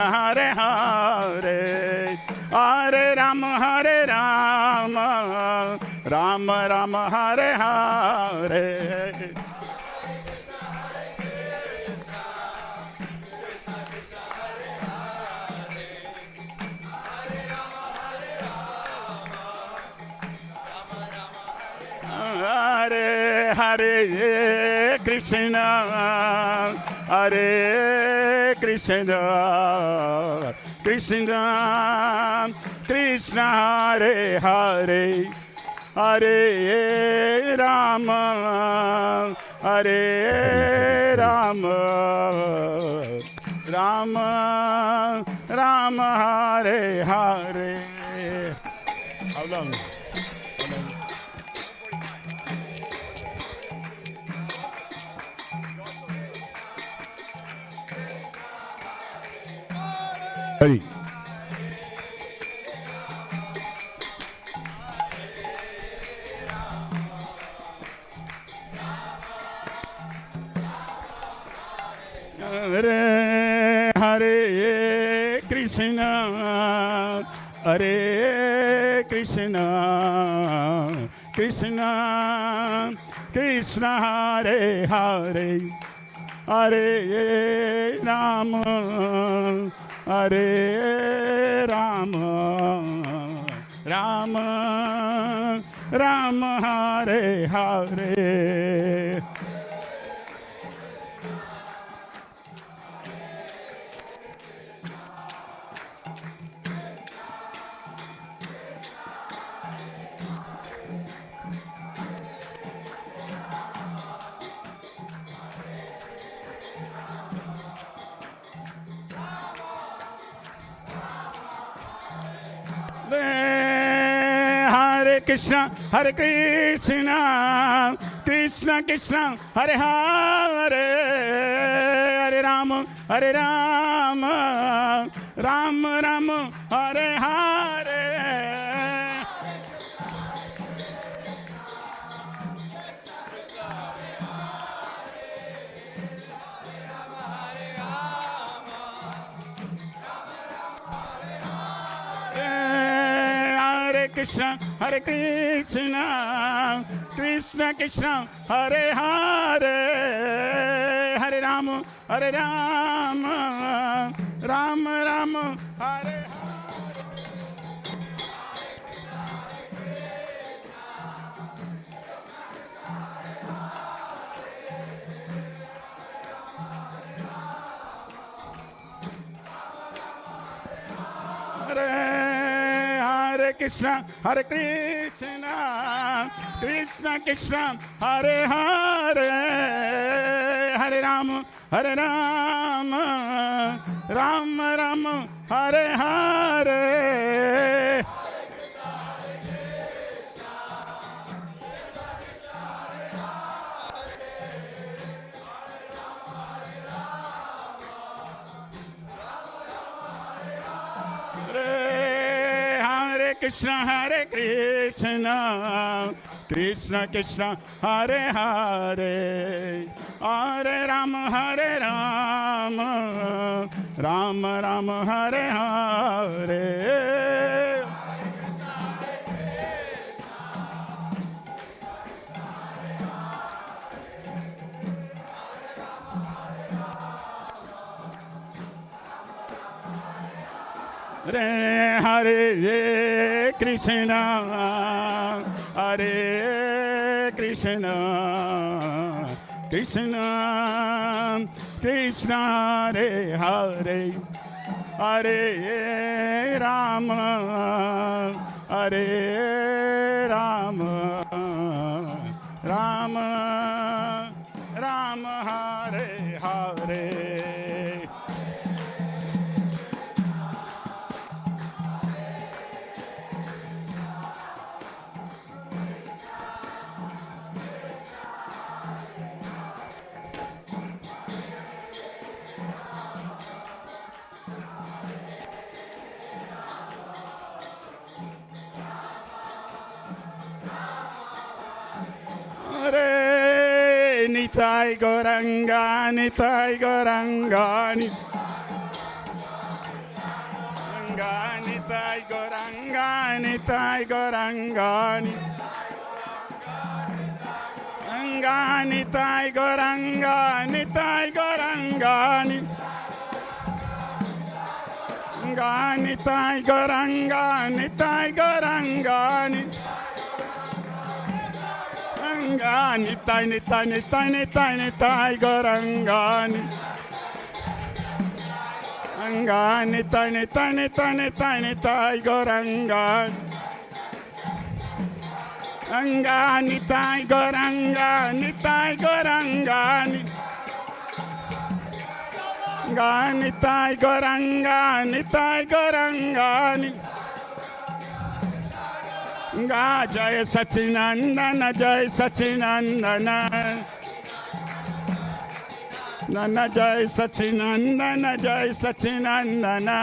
Hare Hare, Hare Rama, Rama Rama, Hare Hare. Hare Hare Krishna, Hare Krishna, Krishna Krishna, Hare Hare, Hare Rama, Hare Rama, Rama Rama, Hare Hare. How long? Hare. Hare Hare Krishna, Hare Krishna, Krishna Krishna, Hare Hare, Hare Rama, Hare Rama, Rama Rama, Hare Hare. Hare Krishna, Hare Krishna, Krishna Krishna, Hare Hare, Hare Rama, Hare Rama, Rama Rama, Hare Hare. Krishna, Hare Krishna, Krishna Krishna, Hare Hare, Hare Rama, Hare Rama, Rama Rama, Hare Krishna, Hare Krishna, Krishna Krishna, Hare Hare, Hare Rama, Hare Rama, Rama Rama, Hare Hare. Krishna, Hare Krishna, Krishna Krishna, Hare Hare, Hare Rama, Hare Rama, Rama Rama, Hare Hare. Hare Hare Krishna, Hare Krishna, Krishna Krishna, Hare Hare, Hare Rama, Hare Rama, Rama Rama, Hare Hare. Hare Nitai Gauranga, Nitai Gauranga, Nitai Goranga, Nitai Goranga, Nitai Goranga, Nitai Goranga, Nitai Goranga, Nitai Goranga, Nitai, Nitai, Nitai, Nitai, Nitai Goranga, Nitai, Nitai, Nitai, Nitai, Nitai Goranga, Nitai Goranga, Nitai Goranga, Nitai Goranga, Nitai Goranga, Jaya Sachinandana, Jaya Sachinandana, Nana Jaya Sachinandana, Jaya Sachinandana,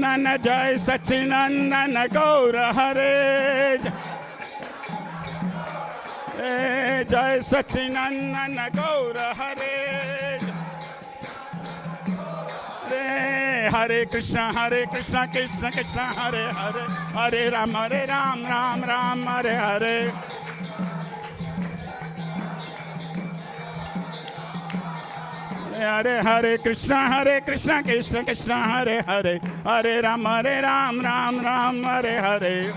Nana Jaya Sachinandana, Gaura Hare, Jaya Sachinandana, Gaura Hare, Hare Krishna, Krishna Krishna, Hare Hare, Hare Ram, Ram Ram, Hare Hare. Hare Hare Krishna Krishna Krishna, Hare Hare, Hare Ram, Ram Ram, Hare Hare.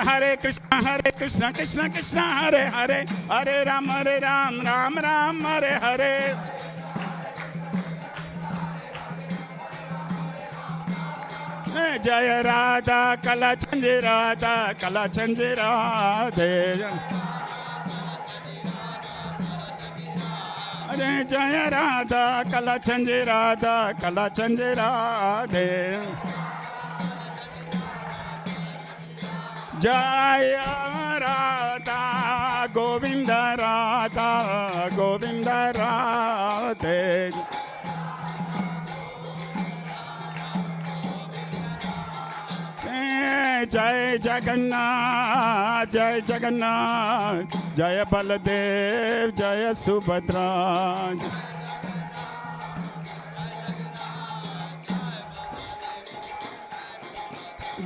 Hare Krishna Krishna, Hare Hare, Hare Ram, Ram Ram, Hare Hare. Jaya Radha Kala Chanji Radha Kala Chanji Radhe, Jaya Radha Kala Chanji Radha Kala Chanji Radhe, Jaya Radha Govinda Radha Govinda Radhe. Jai Jagannath, Jai Jagannath, Jaya Baladev, Jaya Subhadra.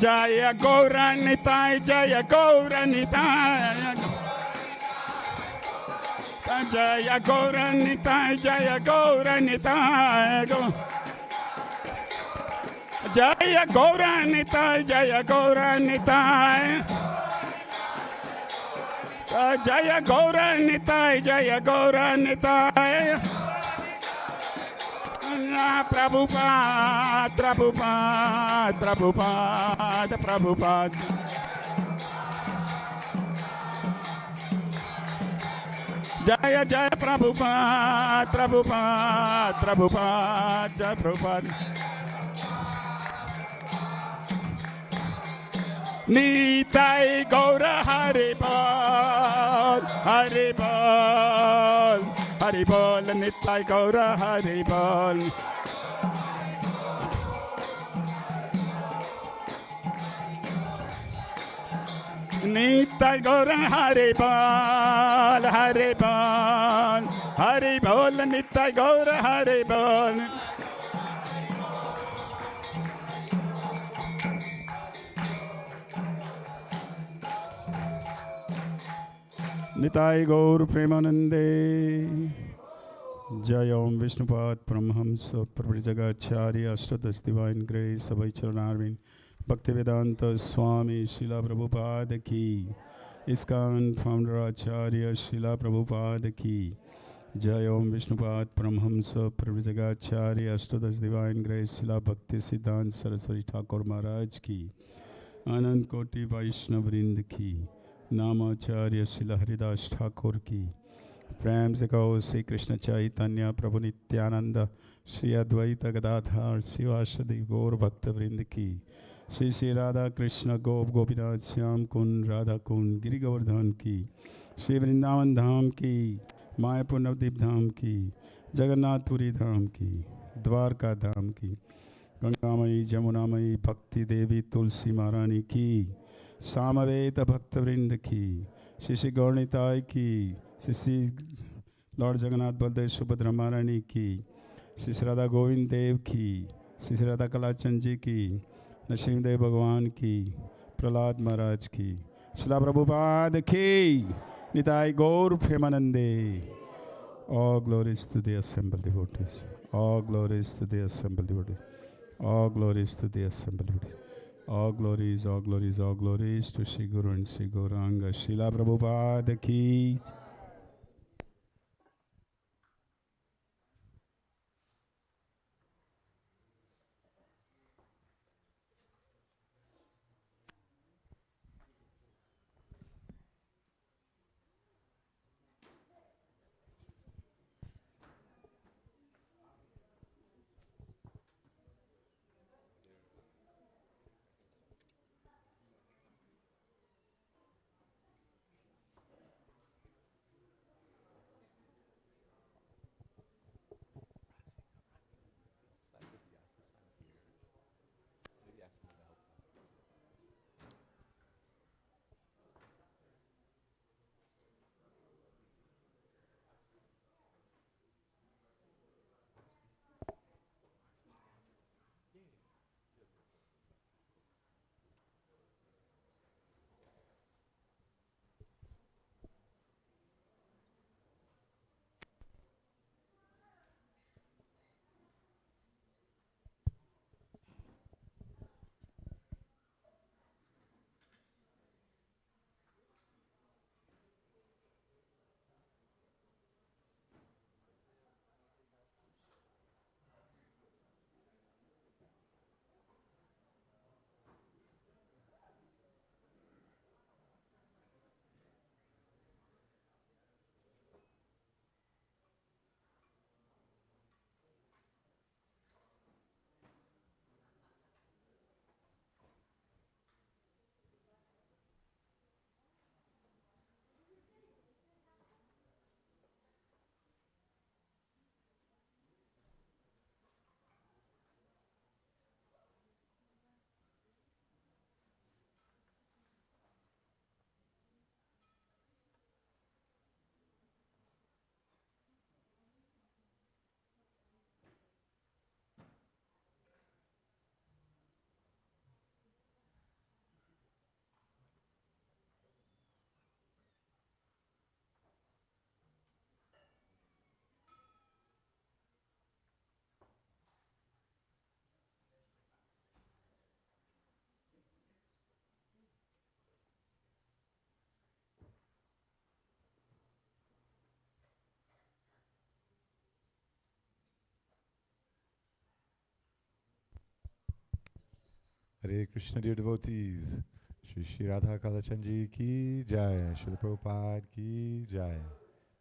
Jaya Gauranitai, Jaya Gauranitai, Jaya Gauranitai, Jaya Gauranitai. Jaya Gauranitai, Jaya Gauranitai, Jaya Gauranitai, Jaya Gauranitai. Prabhupada, Prabhupada, Prabhupada, Prabhupada. Jaya Jaya Prabhupada, Prabhupada, Prabhupada, Jaya Prabhupada. Nitai Gaura Haribol, Haribol, Haribol, Nitai Gaura Haribol. Nitai Gaura Haribol, Haribol, Haribol, Nitai Gaura Haribol. Nitai Gaur Premanande. Jai Om Vishnupad Paramhamsa Prabhujagacharya Ashtadas Divine Grace Abhay Charanarvind Bhaktivedanta Swami Srila Prabhupada Ki. ISKCON Founder Acharya Srila Prabhupada Ki. Jai Om Vishnupad Paramhamsa Prabhujagacharya Ashtadas Divine Grace Srila Bhakti Siddhanta Saraswati Thakur Maharaj Ki. Anand Koti Vaishnavrind Ki. नामाचार्य Srila Haridas Thakur की. प्रेम से कहो श्री कृष्ण चैतन्य प्रभु नित्यानंद श्री अद्वैत गदाधर शिवासदि गौर भक्त वृंद की. श्री श्री राधा कृष्ण गोप गोपीनाथ श्याम कुंड राधा कुंड गिरि गोवर्धन की. श्री वृंदावन धाम की, मायापुर नवदीप धाम की, जगन्नाथपुरी धाम की, द्वारका धाम की, गंगामयी जमुनामयी भक्ति देवी तुलसी महारानी की. सामवेद भक्तवृंद की. श्री श्री गौरनिताय की. श्री श्री लॉर्ड जगन्नाथ बलदेव सुभद्रा महारानी की, श्री श्री राधा गोविंद देव की, श्री श्री राधा कलाचंद जी की, नरसिंहदेव भगवान की, प्रहलाद महाराज की, शिला प्रभुपाद की, निताई गौर प्रेमानंदे. All glories to the assembled devotees. All glories to the assembled devotees. All glories to the assembled devotees. All glories, all glories, all glories to Sri Guru and Sri Gauranga. Srila Prabhupada ki. Hare Krishna, dear devotees. Shri Shri Radha Kalachandji ki jai. Srila Prabhupada ki jai.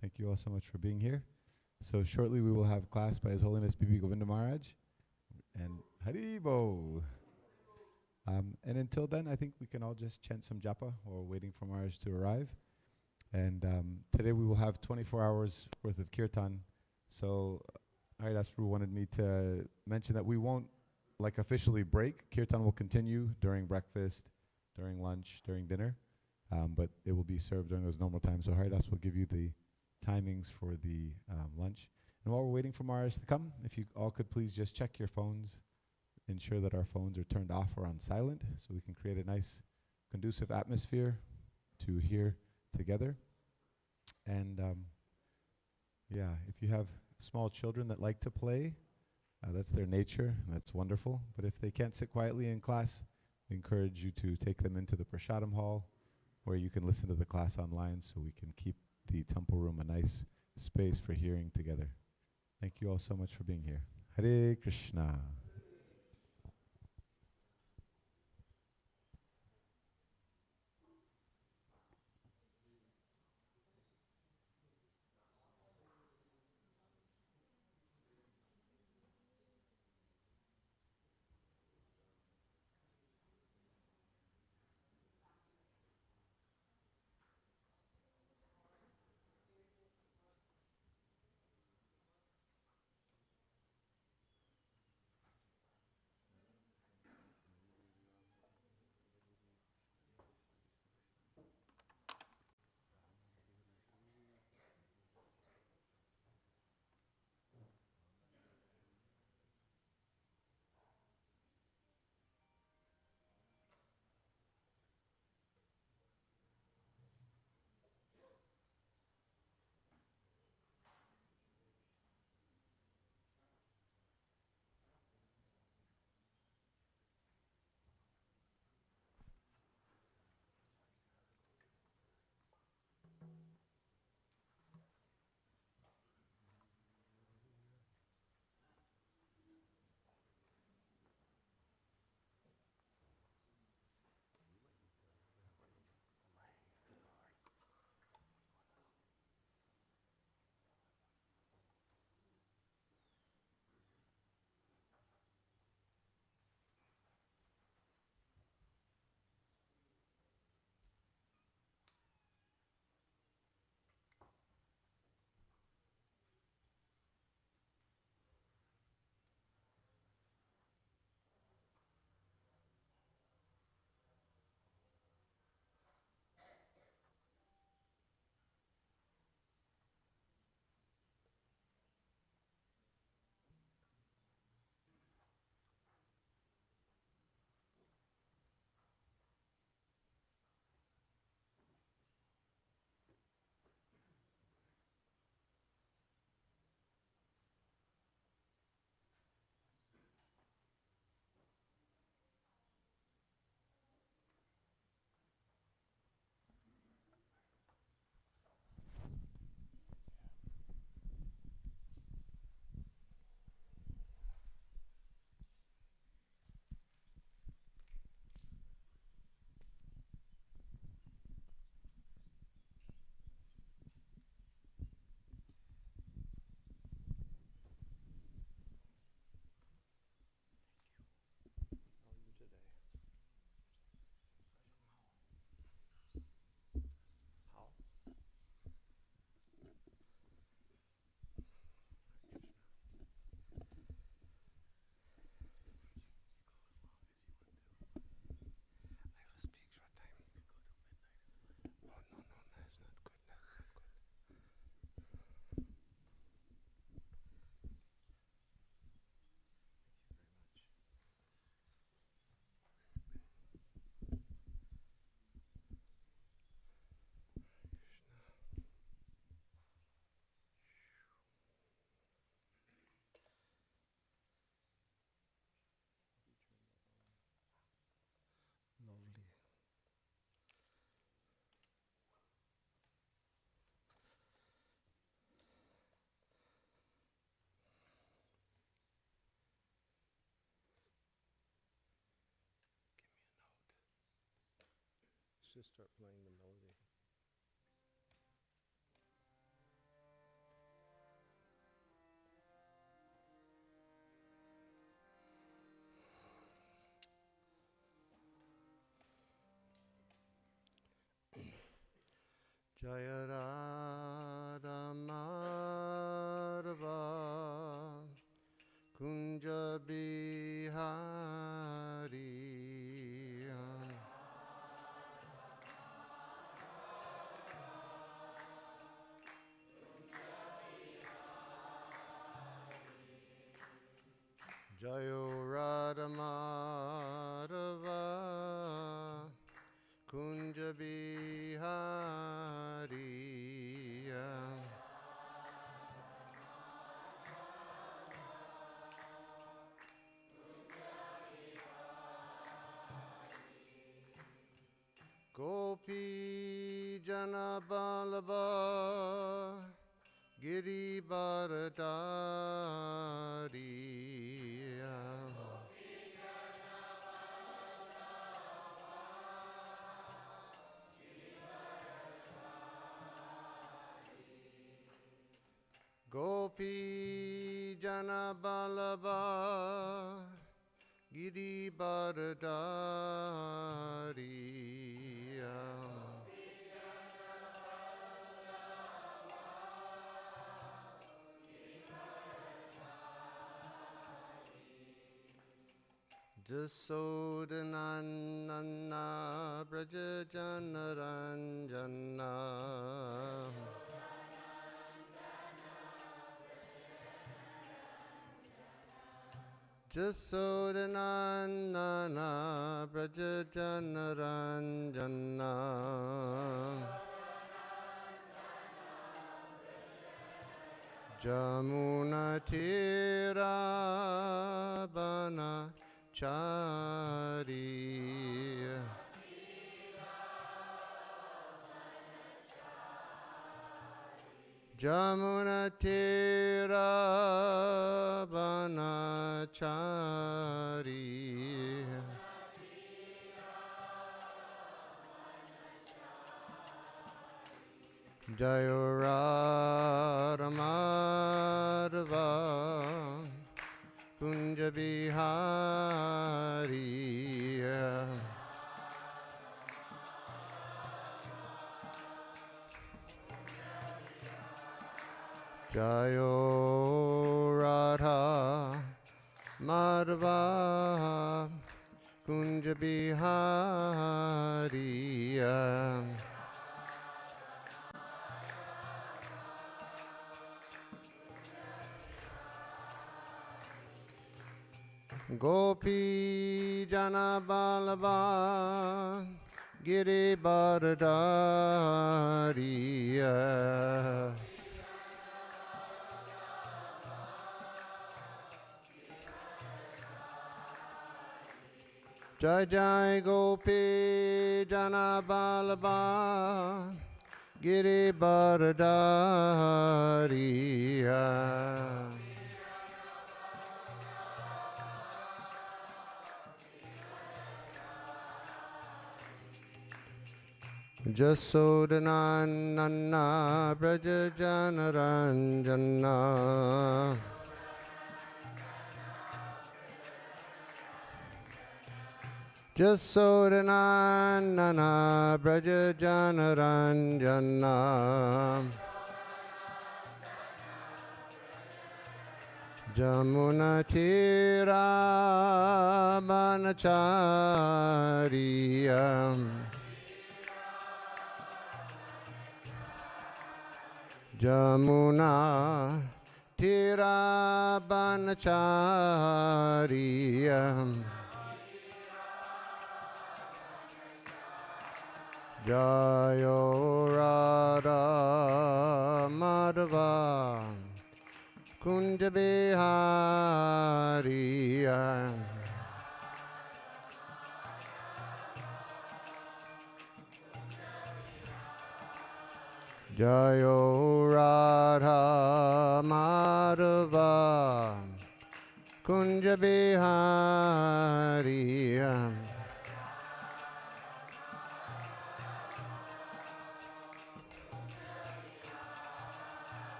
Thank you all so much for being here. So shortly we will have class by His Holiness Bibi Govinda Maharaj and Haribo. And until then, I think we can all just chant some japa while waiting for Maharaj to arrive. And today we will have 24 hours worth of kirtan. So Haridas Prabhu wanted me to mention that we won't officially break. Kirtan will continue during breakfast, during lunch, during dinner, but it will be served during those normal times. So Haridas will give you the timings for the lunch. And while we're waiting for Maharaj to come, if you all could please just check your phones, ensure that our phones are turned off or on silent so we can create a nice conducive atmosphere to hear together. And yeah, if you have small children that like to play, that's their nature. That's wonderful. But if they can't sit quietly in class, we encourage you to take them into the Prashadam hall where you can listen to the class online so we can keep the temple room a nice space for hearing together. Thank you all so much for being here. Hare Krishna. just start playing the melody. Jaya Radha Madhava Kunja Bihari Jayo Radha Madhava Kunja Bihari Gopi Jana Balaba Giri Bharadari Gopi Jana Balaba Giri Bharadari Jasodananana Brajajanaranjana Jasodananana Brajajanaranjana Jamuna Tira Bana Chari Jamuna Tira Banachari Jayo Radha Madhava Kunja Bihari Jayo Radha Madhava Kunja Bihari Gopi Jana Balaba Giri Bharadari Jai Jai Gopi Jana Balaba Giri Bharadari Jasodananana Brajajanaranjana Jasodananana Brajajanaranjana Jamuna Tira Banachari Jamuna Tira Banachari Jayo Radha Madhava Kunja Bihari Jayo Radha Madhava Kunja Bihari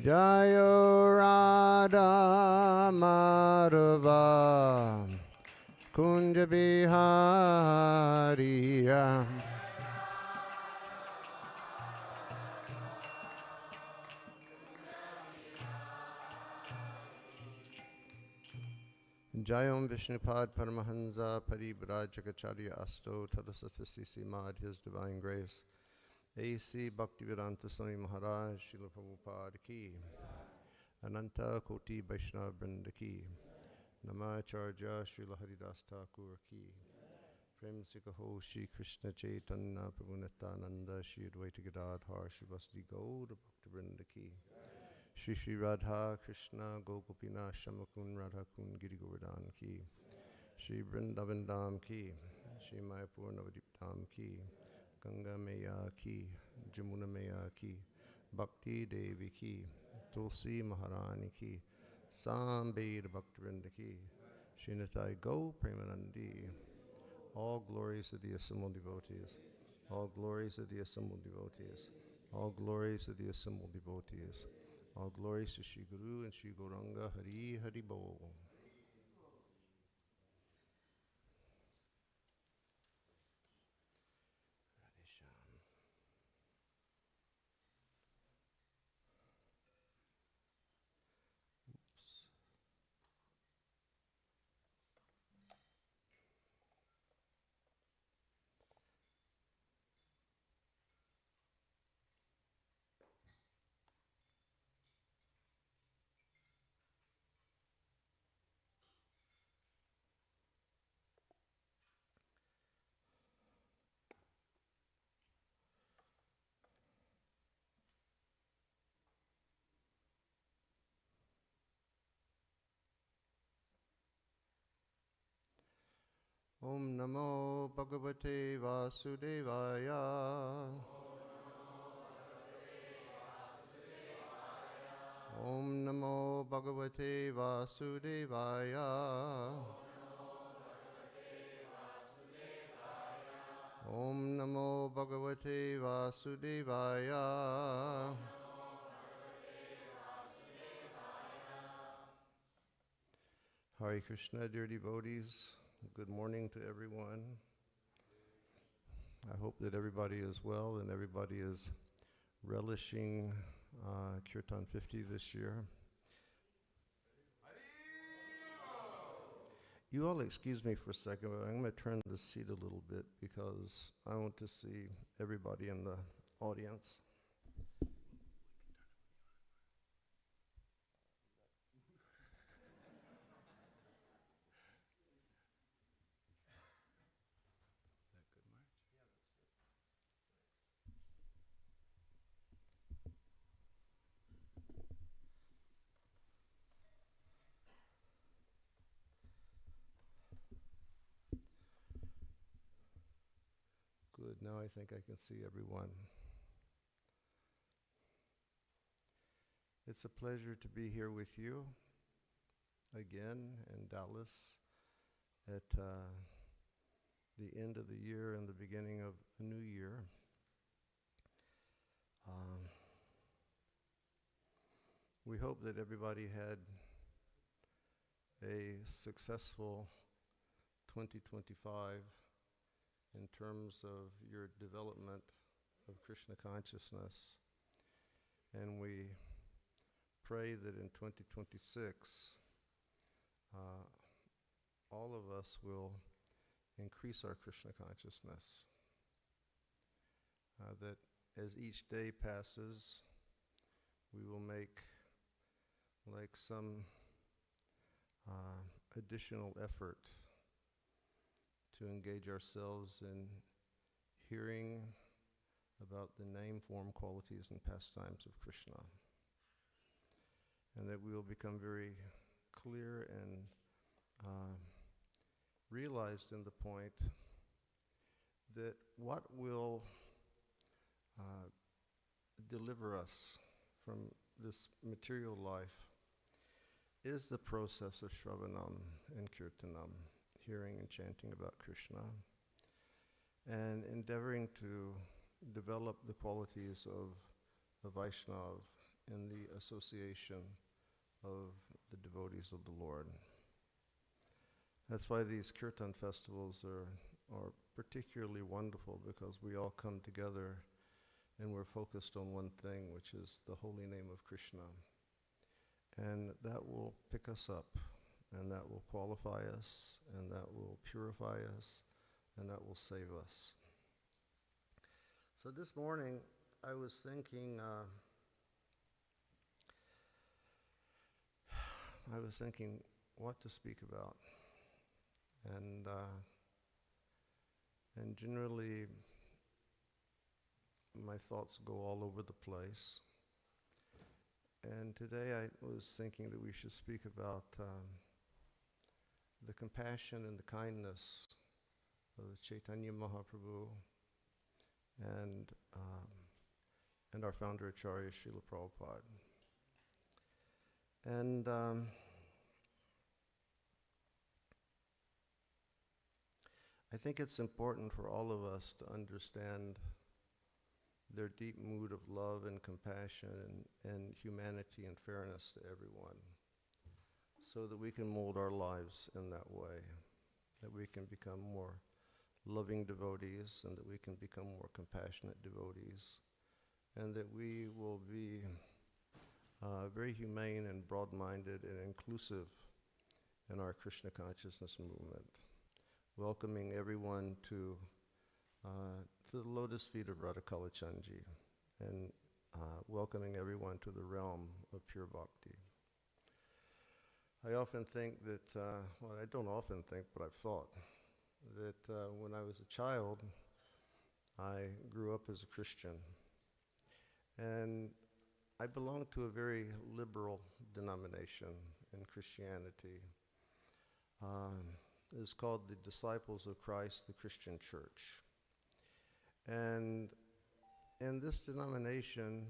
Jayo Radha Madhava Kunja Bihariya Jayam Vishnupad Paramahansa Paribrajacharya Asto Tadasasasi Mad His Divine Grace A.C. Bhaktivedanta Swami Maharaj Srila Prabhupada Ki Ananta Koti Vaishnava Vrinda Ki Namacharya Srila Haridas Thakur Ki Prem Sikaho Shri Krishna Chaitanya Prabhu Nityananda Shri Advaita Gadadhar Shri Vasudhi Gaur Bhakti Vrinda Ki Shri Shri Radha Krishna Gokupina Shamakun Radha Kun Giri Govardhan Ki Shri Vrindavan Dham Ki Shri Mayapur Navadip Dham Ki Ganga Maya Ki Jamuna Maya Ki Bhakti Devi Ki Tulsi Maharani Ki Sambed Bhakti Vrinda Ki Shri Nitai Go Premanandi. All glories of the assembled devotees. All glories of the assembled devotees. All glories of the assembled devotees. All glories to Shri Guru and Shri Gauranga Hari Hari Bol. Om Namo Bhagavate Vasudevaya. Om Namo Bhagavate Vasudevaya. Om Namo Bhagavate Vasudevaya. Hare Krishna, dear devotees. Good morning to everyone. I hope that everybody is well and everybody is relishing Kirtan 50 this year. You all excuse me for a second, but I'm going to turn the seat a little bit because I want to see everybody in the audience. Good, now I think I can see everyone. It's a pleasure to be here with you again in Dallas at the end of the year and the beginning of a new year. We hope that everybody had a successful 2025 in terms of your development of Krishna consciousness. And we pray that in 2026, all of us will increase our Krishna consciousness. That as each day passes, we will make like some additional effort to engage ourselves in hearing about the name, form, qualities, and pastimes of Krishna. And that we will become very clear and realized in the point that what will deliver us from this material life is the process of Shravanam and Kirtanam, hearing and chanting about Krishna, and endeavoring to develop the qualities of a Vaishnava in the association of the devotees of the Lord. That's why these kirtan festivals are particularly wonderful, because we all come together and we're focused on one thing, which is the holy name of Krishna. And that will pick us up, and that will qualify us, and that will purify us, and that will save us. So this morning, I was thinking what to speak about. And generally, my thoughts go all over the place. And today I was thinking that we should speak about the compassion and the kindness of Caitanya Mahaprabhu and our founder Acharya Srila Prabhupada. And I think it's important for all of us to understand their deep mood of love and compassion and humanity and fairness to everyone, so that we can mold our lives in that way, that we can become more loving devotees, and that we can become more compassionate devotees, and that we will be very humane and broad-minded and inclusive in our Krishna consciousness movement, welcoming everyone to the lotus feet of Radha Kalachandji, and welcoming everyone to the realm of pure bhakti. I often think that, well, I don't often think, but I've thought that when I was a child, I grew up as a Christian, and I belonged to a very liberal denomination in Christianity. It's called the Disciples of Christ, the Christian Church. And in this denomination,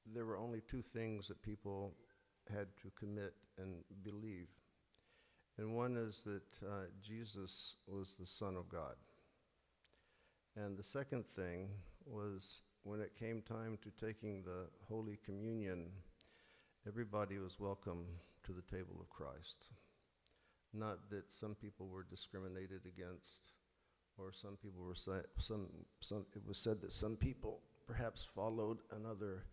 there were only two things that people had to commit and believe. And one is that Jesus was the Son of God. And the second thing was, when it came time to taking the Holy Communion, everybody was welcome to the table of Christ. Not that some people were discriminated against, or some people were it was said that some people perhaps followed another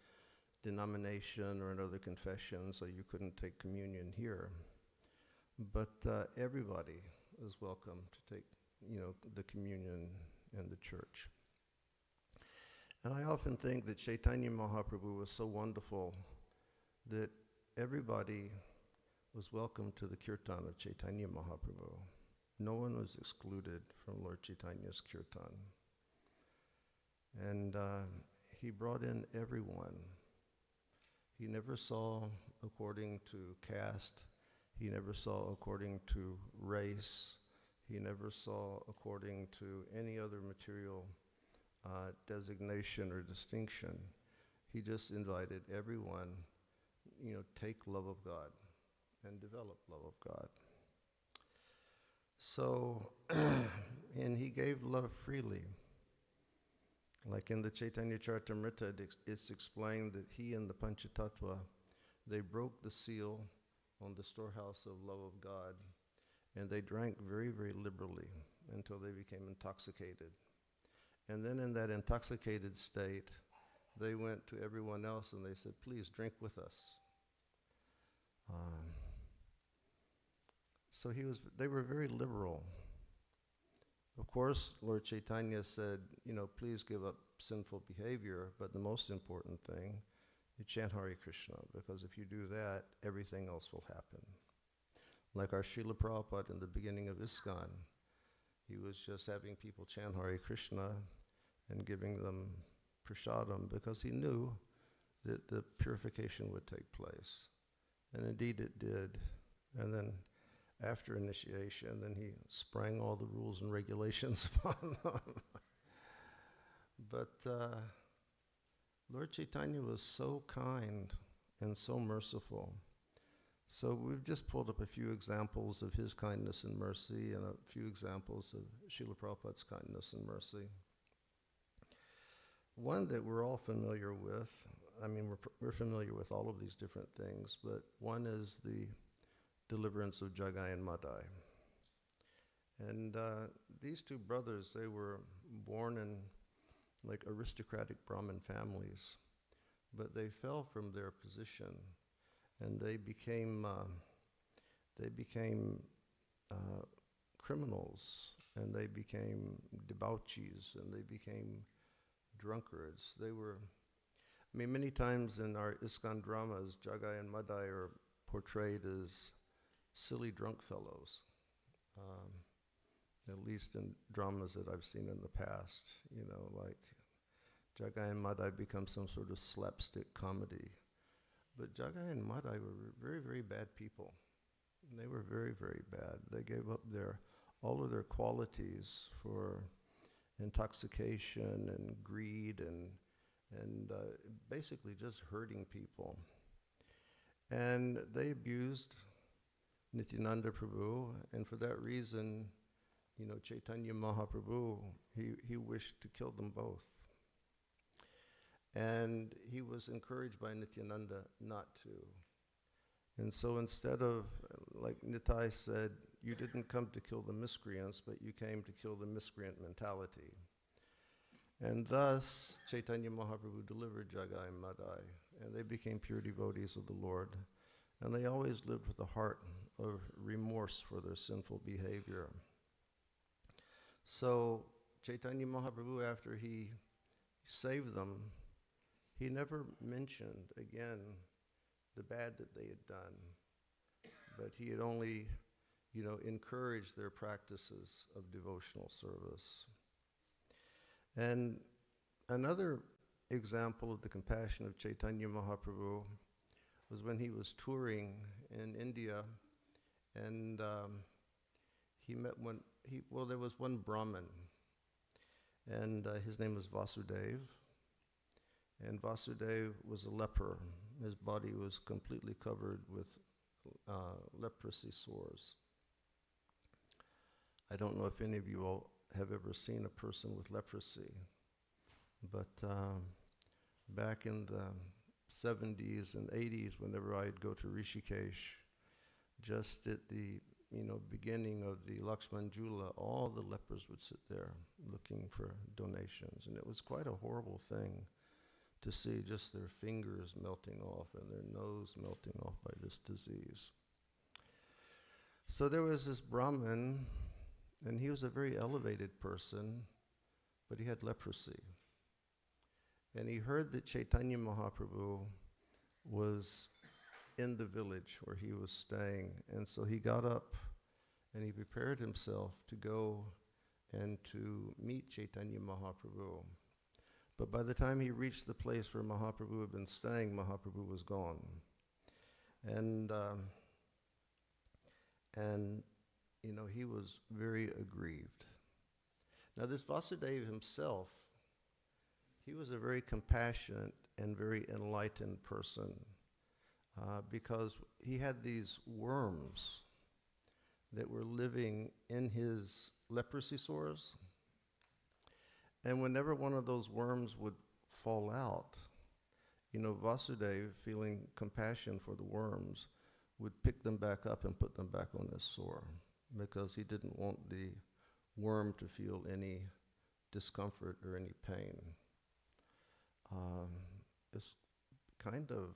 denomination or another confession, so you couldn't take communion here. But everybody was welcome to take, the communion in the church. And I often think that Caitanya Mahaprabhu was so wonderful that everybody was welcome to the kirtan of Caitanya Mahaprabhu. No one was excluded from Lord Chaitanya's kirtan. And he brought in everyone. He never saw according to caste. He never saw according to race. He never saw according to any other material designation or distinction. He just invited everyone, take love of God and develop love of God. So, and he gave love freely. Like in the Caitanya Caritamrta, it's explained that he and the Panchatattva, they broke the seal on the storehouse of love of God, and they drank very, very liberally until they became intoxicated. And then in that intoxicated state, they went to everyone else and they said, please drink with us. So they were very liberal. Of course, Lord Chaitanya said, please give up sinful behavior, but the most important thing, you chant Hare Krishna, because if you do that, everything else will happen. Like our Srila Prabhupada in the beginning of ISKCON, he was just having people chant Hare Krishna and giving them prasadam because he knew that the purification would take place. And indeed it did. And then after initiation, then he sprang all the rules and regulations upon them. But Lord Chaitanya was so kind and so merciful. So we've just pulled up a few examples of his kindness and mercy and a few examples of Srila Prabhupada's kindness and mercy. One that we're all familiar with. I mean, we're familiar with all of these different things, but one is the deliverance of Jagai and Madai. And these two brothers, they were born in like aristocratic Brahmin families, but they fell from their position, and they became criminals, and they became debauchees, and they became drunkards. They were, I mean, many times in our ISKCON dramas, Jagai and Madai are portrayed as silly drunk fellows, at least in dramas that I've seen in the past. You know, like Jagai and Madai become some sort of slapstick comedy. But Jagai and Madai were very, very bad people. And they were very, very bad. They gave up all of their qualities for intoxication and greed and basically just hurting people. And they abused Nityananda Prabhu, and for that reason, you know, Caitanya Mahaprabhu, he wished to kill them both. And he was encouraged by Nityananda not to. And so instead of, like Nitai said, you didn't come to kill the miscreants, but you came to kill the miscreant mentality. And thus, Caitanya Mahaprabhu delivered Jagai and Madai, and they became pure devotees of the Lord. And they always lived with a heart of remorse for their sinful behavior. So Caitanya Mahaprabhu, after he saved them, he never mentioned again the bad that they had done, but he had only, you know, encouraged their practices of devotional service. And another example of the compassion of Caitanya Mahaprabhu was when he was touring in India, and he met there was one Brahmin, and his name was Vasudev, and Vasudev was a leper. His body was completely covered with leprosy sores. I don't know if any of you all have ever seen a person with leprosy, but back in the 70s and 80s, whenever I'd go to Rishikesh, just at the beginning of the Lakshman Jula, all the lepers would sit there looking for donations, and it was quite a horrible thing to see just their fingers melting off and their nose melting off by this disease. So there was this Brahmin, and he was a very elevated person, but he had leprosy. And he heard that Caitanya Mahaprabhu was in the village where he was staying. And so he got up and he prepared himself to go and to meet Caitanya Mahaprabhu. But by the time he reached the place where Mahaprabhu had been staying, Mahaprabhu was gone. And he was very aggrieved. Now this Vasudeva himself, he was a very compassionate and very enlightened person because he had these worms that were living in his leprosy sores. And whenever one of those worms would fall out, Vasudeva, feeling compassion for the worms, would pick them back up and put them back on his sore because he didn't want the worm to feel any discomfort or any pain. It's kind of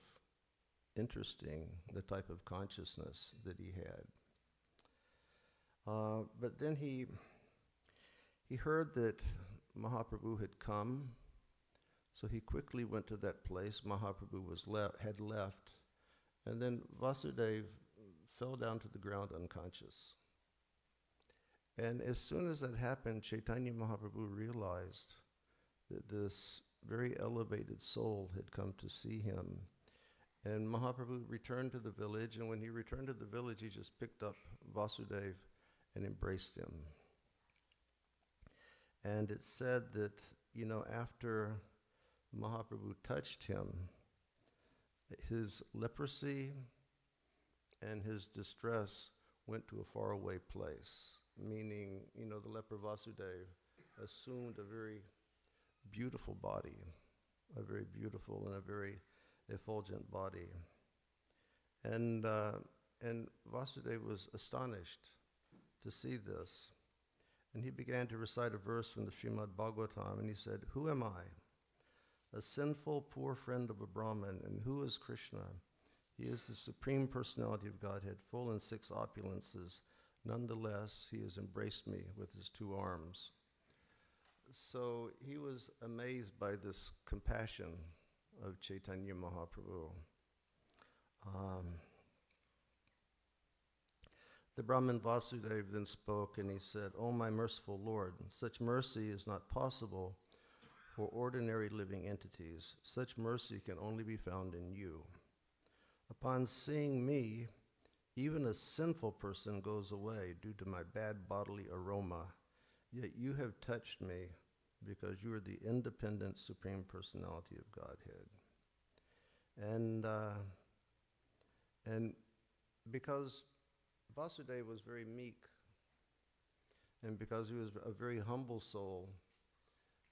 interesting, the type of consciousness that he had. But then he heard that Mahaprabhu had come, so he quickly went to that place. Mahaprabhu had left, and then Vasudeva fell down to the ground unconscious. And as soon as that happened, Caitanya Mahaprabhu realized that this very elevated soul had come to see him. And Mahaprabhu returned to the village, and when he returned to the village, he just picked up Vasudeva and embraced him. And it said that, after Mahaprabhu touched him, his leprosy and his distress went to a faraway place, meaning, the leper Vasudeva assumed a very beautiful body, a very beautiful and a very effulgent body. And Vasudeva was astonished to see this. And he began to recite a verse from the Srimad Bhagavatam, and he said, "Who am I? A sinful, poor friend of a Brahmin, and who is Krishna? He is the Supreme Personality of Godhead, full in 6 opulences. Nonetheless, he has embraced me with his 2 arms." So he was amazed by this compassion of Caitanya Mahaprabhu. The Brahmin Vasudeva then spoke, and he said, "O my merciful Lord, such mercy is not possible for ordinary living entities. Such mercy can only be found in you. Upon seeing me, even a sinful person goes away due to my bad bodily aroma, yet you have touched me because you are the independent Supreme Personality of Godhead." And because Vasudeva was very meek, and because he was a very humble soul,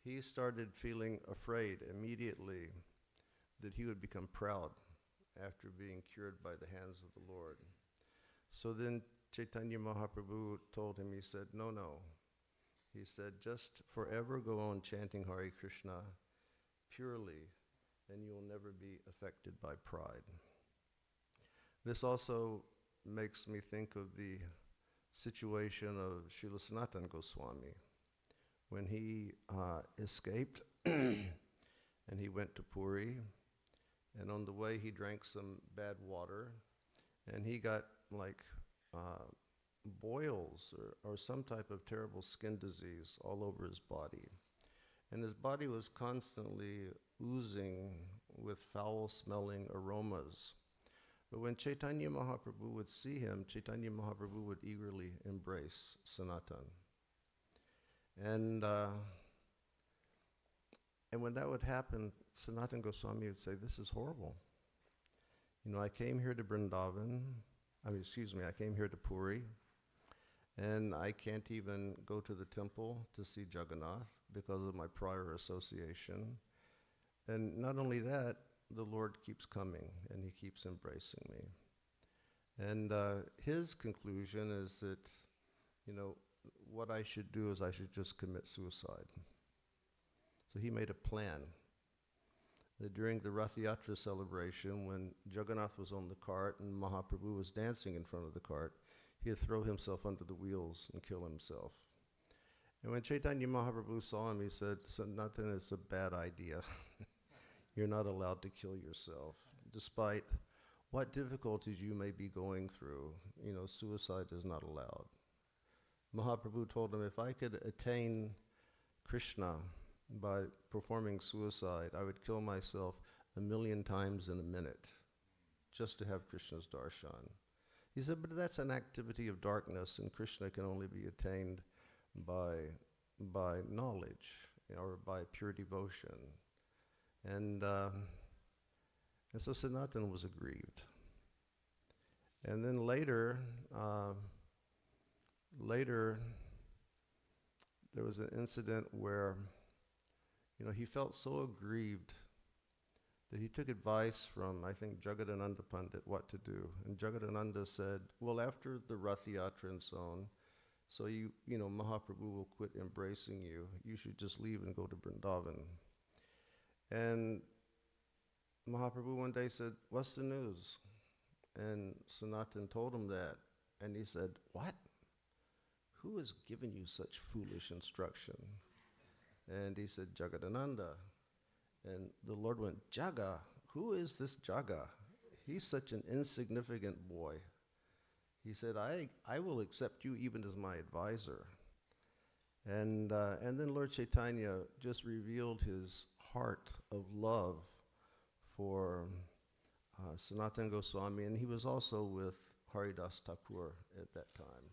he started feeling afraid immediately that he would become proud after being cured by the hands of the Lord. So then Caitanya Mahaprabhu told him, he said, no. He said, just forever go on chanting Hare Krishna purely, and you will never be affected by pride. This also makes me think of the situation of Srila Sanatana Goswami when he escaped and he went to Puri, and on the way he drank some bad water, and he got like boils or some type of terrible skin disease all over his body. And his body was constantly oozing with foul-smelling aromas. But when Caitanya Mahaprabhu would see him, Caitanya Mahaprabhu would eagerly embrace Sanatan. And when that would happen, Sanatana Goswami would say, "This is horrible. You know, I came here to Vrindavan, I came here to Puri, and I can't even go to the temple to see Jagannath because of my prior association. And not only that, the Lord keeps coming and he keeps embracing me." And his conclusion is that, you know, what I should do is I should just commit suicide. So he made a plan that during the Rath Yatra celebration, when Jagannath was on the cart and Mahaprabhu was dancing in front of the cart, he'd throw himself under the wheels and kill himself. And when Caitanya Mahaprabhu saw him, he said, "Sanatana, it's a bad idea. You're not allowed to kill yourself. Despite what difficulties you may be going through, you know, suicide is not allowed." Mahaprabhu told him, if I could attain Krishna by performing suicide, I would kill myself 1,000,000 times in a minute just to have Krishna's darshan. He said, but that's an activity of darkness, and Krishna can only be attained by knowledge, you know, or by pure devotion. And so Sanatana was aggrieved. And then later, there was an incident where, you know, he felt so aggrieved that he took advice from, I think, Jagadananda Pandit what to do. And Jagadananda said, well, after the Rath Yatra and so on, so you know, Mahaprabhu will quit embracing you. You should just leave and go to Vrindavan. And Mahaprabhu one day said, what's the news? And Sanatan told him that. And he said, what? Who has given you such foolish instruction? And he said, Jagadananda. And the Lord went, Jaga? Who is this Jaga? He's such an insignificant boy. He said, I will accept you even as my advisor. And then Lord Caitanya just revealed his heart of love for Sanatana Goswami, and he was also with Haridas Thakur at that time.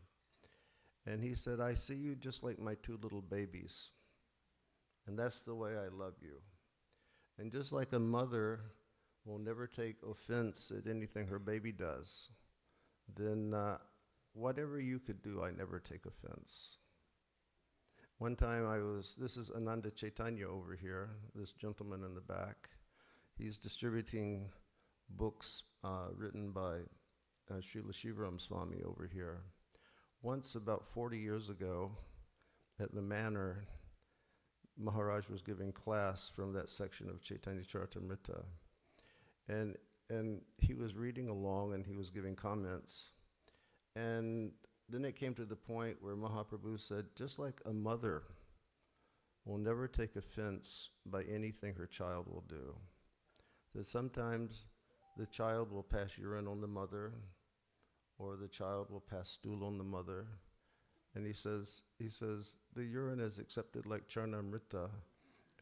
And he said, I see you just like my 2 little babies, and that's the way I love you. And just like a mother will never take offense at anything her baby does, then whatever you could do, I never take offense. One time this is Ananda Caitanya over here, this gentleman in the back. He's distributing books written by Srila Shivaram Swami over here. Once, about 40 years ago, at the manor, Maharaj was giving class from that section of Caitanya Caritamrta. And he was reading along and he was giving comments. And then it came to the point where Mahaprabhu said, just like a mother will never take offense by anything her child will do. So sometimes the child will pass urine on the mother, or the child will pass stool on the mother. And he says, the urine is accepted like Charnamrita,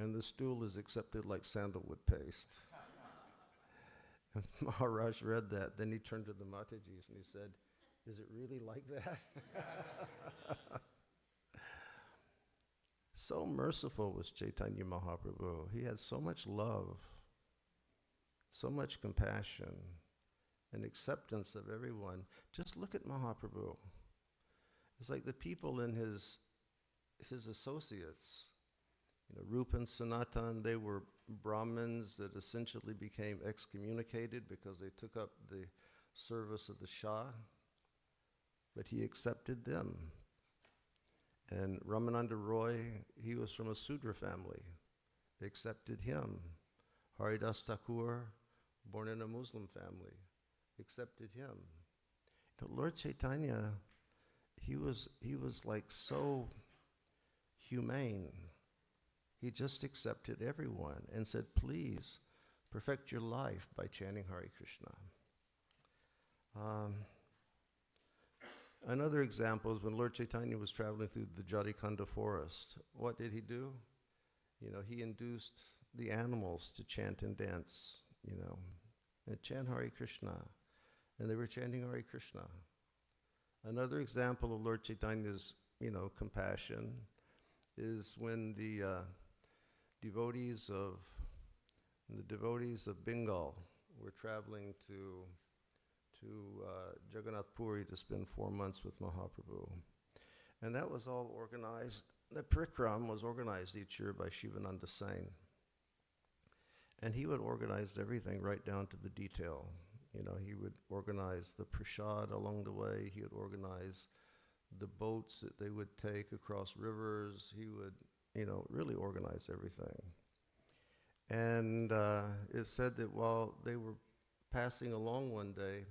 and the stool is accepted like sandalwood paste. And Maharaj read that. Then he turned to the Matajis and he said, is it really like that? So merciful was Chaitanya Mahaprabhu. He had so much love, so much compassion, and acceptance of everyone. Just look at Mahaprabhu. It's like the people in his associates, Rupa and Sanatan, they were Brahmins that essentially became excommunicated because they took up the service of the Shah, but he accepted them. And Ramananda Roy, he was from a Sudra family. They accepted him. Haridas Thakur, born in a Muslim family, accepted him. Lord Chaitanya, he was like so humane. He just accepted everyone and said, please perfect your life by chanting Hare Krishna. Another example is when Lord Chaitanya was traveling through the Jarikhanda forest. What did he do? He induced the animals to chant and dance, and chant Hare Krishna. And they were chanting Hare Krishna. Another example of Lord Chaitanya's, compassion is when the devotees of Bengal were traveling to Jagannath Puri to spend 4 months with Mahaprabhu. And that was all organized. The Parikram was organized each year by Shivananda Sain. And he would organize everything right down to the detail. He would organize the prasad along the way. He would organize the boats that they would take across rivers. He would, really organize everything. And it's said that while they were passing along one day,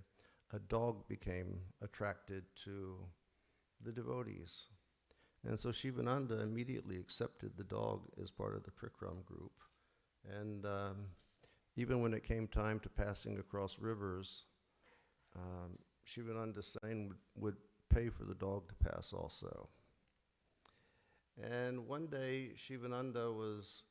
a dog became attracted to the devotees. And so Shivananda immediately accepted the dog as part of the Parikram group. And even when it came time to passing across rivers, Shivananda Sain would pay for the dog to pass also. And one day, Shivananda was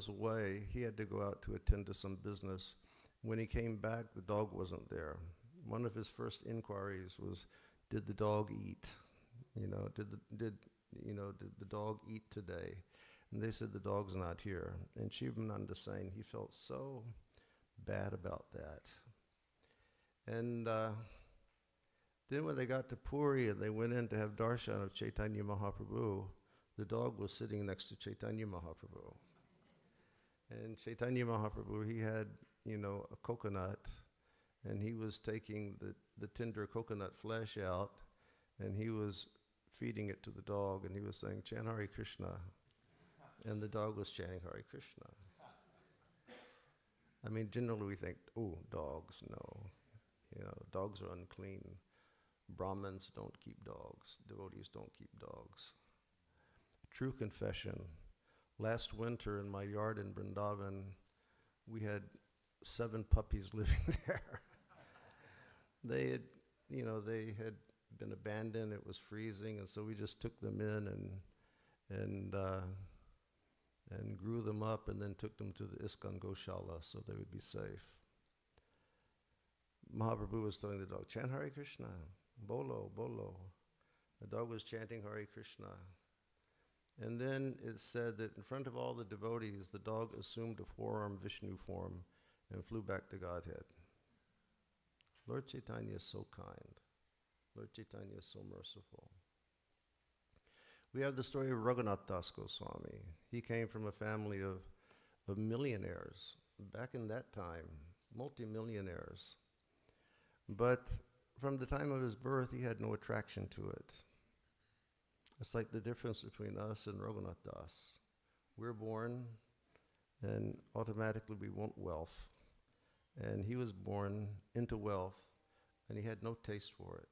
away. He had to go out to attend to some business. When he came back, the dog wasn't there. One of his first inquiries was, did the dog eat? Did the dog eat today? And they said, the dog's not here. And Shivananda Sain, he felt so bad about that. And then when they got to Puri and they went in to have darshan of Chaitanya Mahaprabhu, the dog was sitting next to Chaitanya Mahaprabhu. And Chaitanya Mahaprabhu, he had, a coconut, and he was taking the tender coconut flesh out, and he was feeding it to the dog, and he was saying, chant Hare Krishna. And the dog was chanting Hare Krishna. I mean, generally we think, oh, dogs, no. Dogs are unclean. Brahmins don't keep dogs. Devotees don't keep dogs. True confession. Last winter in my yard in Vrindavan, we had 7 puppies living there. They had been abandoned. It was freezing, and so we just took them in and grew them up, and then took them to the ISKCON Goshala so they would be safe. Mahaprabhu was telling the dog, chant Hare Krishna, bolo, bolo. The dog was chanting Hare Krishna. And then it said that in front of all the devotees, the dog assumed a 4-armed Vishnu form and flew back to Godhead. Lord Chaitanya is so kind. Lord Chaitanya is so merciful. We have the story of Raghunath Das Goswami. He came from a family of millionaires back in that time, multimillionaires. But from the time of his birth, he had no attraction to it. It's like the difference between us and Raghunath Das. We're born and automatically we want wealth. And he was born into wealth and he had no taste for it.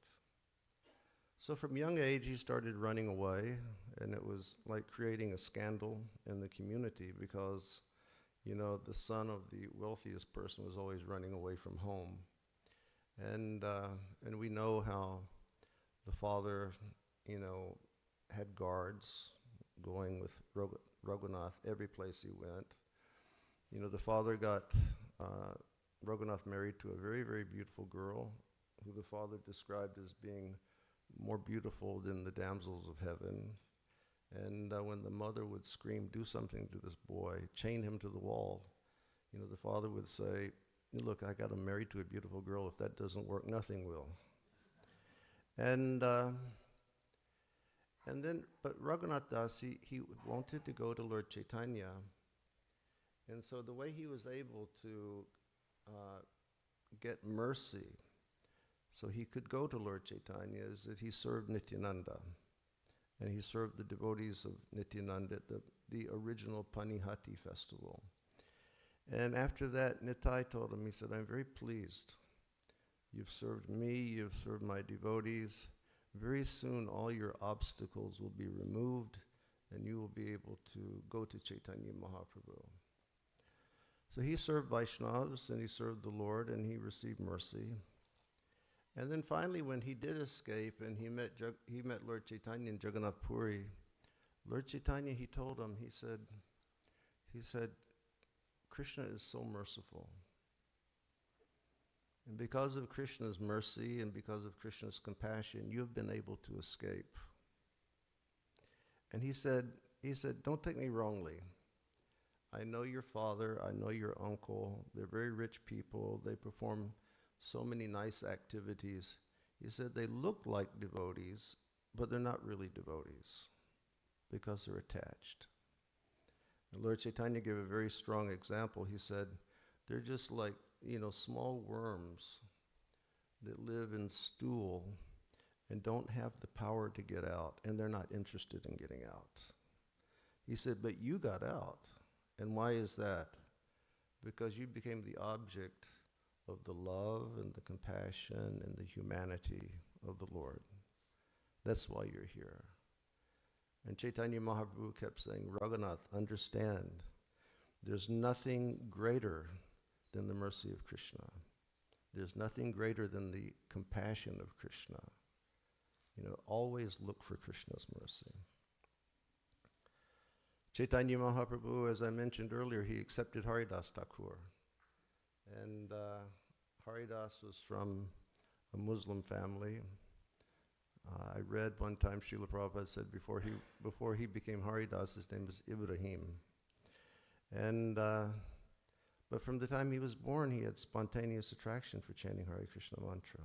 So from young age, he started running away, and it was like creating a scandal in the community because, you know, the son of the wealthiest person was always running away from home. And we know how the father, you know, had guards going with Raghunath every place he went. You know, the father got Raghunath married to a very, very beautiful girl who the father described as being more beautiful than the damsels of heaven. And when the mother would scream, do something to this boy, chain him to the wall, you know, the father would say, look, I got him married to a beautiful girl. If that doesn't work, nothing will. And then, but Raghunath Das, he wanted to go to Lord Caitanya. And so the way he was able to get mercy so he could go to Lord Caitanya is that he served Nityananda. And he served the devotees of Nityananda at the original Panihati festival. And after that, Nitai told him, he said, I'm very pleased. You've served me, you've served my devotees. Very soon all your obstacles will be removed and you will be able to go to Chaitanya Mahaprabhu. So he served Vaishnavas and he served the Lord and he received mercy. And then finally, when he did escape and he met Lord Chaitanya in Jagannath Puri, Lord Chaitanya, he told him, he said, Krishna is so merciful. And because of Krishna's mercy and because of Krishna's compassion, you have been able to escape. And he said, don't take me wrongly. I know your father, I know your uncle, they're very rich people, they perform so many nice activities. He said they look like devotees, but they're not really devotees because they're attached. And Lord Chaitanya gave a very strong example. He said, they're just like, you know, small worms that live in stool and don't have the power to get out, and they're not interested in getting out. He said, but you got out. And why is that? Because you became the object of the love and the compassion and the humanity of the Lord. That's why you're here. And Chaitanya Mahaprabhu kept saying, Raghunath, understand, there's nothing greater than the mercy of Krishna. There's nothing greater than the compassion of Krishna. You know, always look for Krishna's mercy. Chaitanya Mahaprabhu, as I mentioned earlier, he accepted Haridas Thakur. And Haridas was from a Muslim family. I read one time Srila Prabhupada said before he became Haridas, his name was Ibrahim. And but from the time he was born, he had spontaneous attraction for chanting Hare Krishna mantra.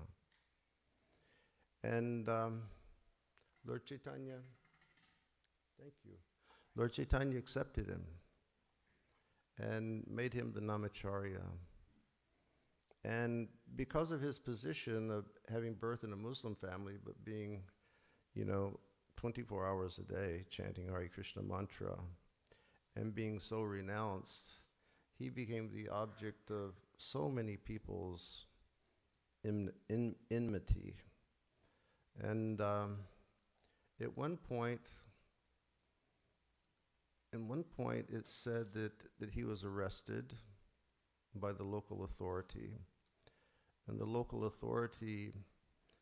And Lord Chaitanya, thank you. Lord Chaitanya accepted him and made him the Namacharya. And because of his position of having birth in a Muslim family, but being, you know, 24 hours a day chanting Hare Krishna mantra and being so renounced, he became the object of so many people's enmity. And at one point, it said that he was arrested by the local authority. And the local authority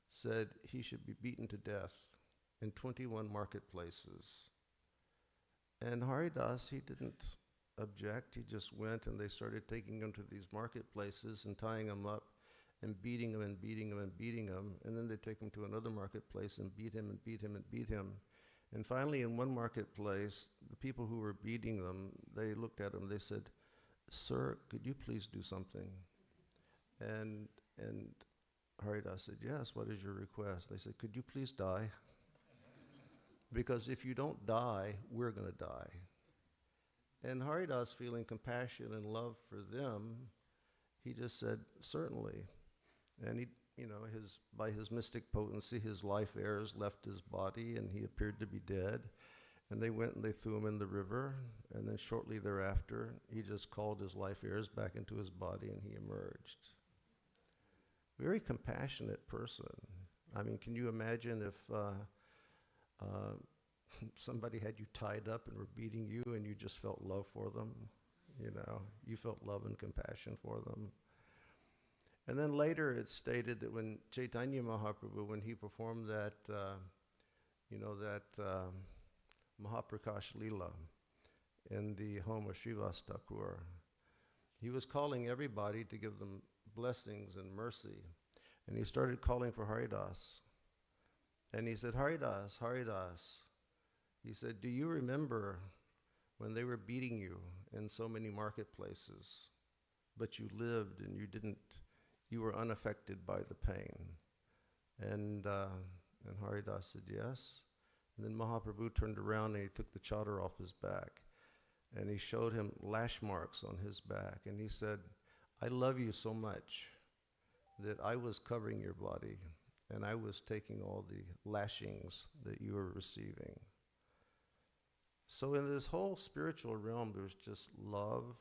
said he should be beaten to death in 21 marketplaces. And Haridas, he didn't object. He just went and they started taking him to these marketplaces and tying him up and beating him and beating him and beating him. And then they take him to another marketplace and beat him and beat him and beat him. And finally, in one marketplace, the people who were beating them, they looked at him, they said, "Sir, could you please do something?" And Haridas said, "Yes, what is your request?" They said, "Could you please die?" because if you don't die, we're going to die. And Haridas, feeling compassion and love for them, he just said, certainly. And he, by his mystic potency, his life heirs left his body and he appeared to be dead. And they went and they threw him in the river. And then shortly thereafter, he just called his life heirs back into his body and he emerged. Very compassionate person. I mean, can you imagine if somebody had you tied up and were beating you and you just felt love for them? You felt love and compassion for them. And then later it's stated that when Caitanya Mahaprabhu, when he performed that Mahaprakash Leela in the home of Srivas Thakur, he was calling everybody to give them blessings and mercy. And he started calling for Haridas. And he said, Haridas, Haridas. He said, do you remember when they were beating you in so many marketplaces, but you lived and you were unaffected by the pain? And Haridas said, yes. And then Mahaprabhu turned around and he took the chadar off his back and he showed him lash marks on his back. And he said, I love you so much that I was covering your body and I was taking all the lashings that you were receiving. So in this whole spiritual realm, there's just love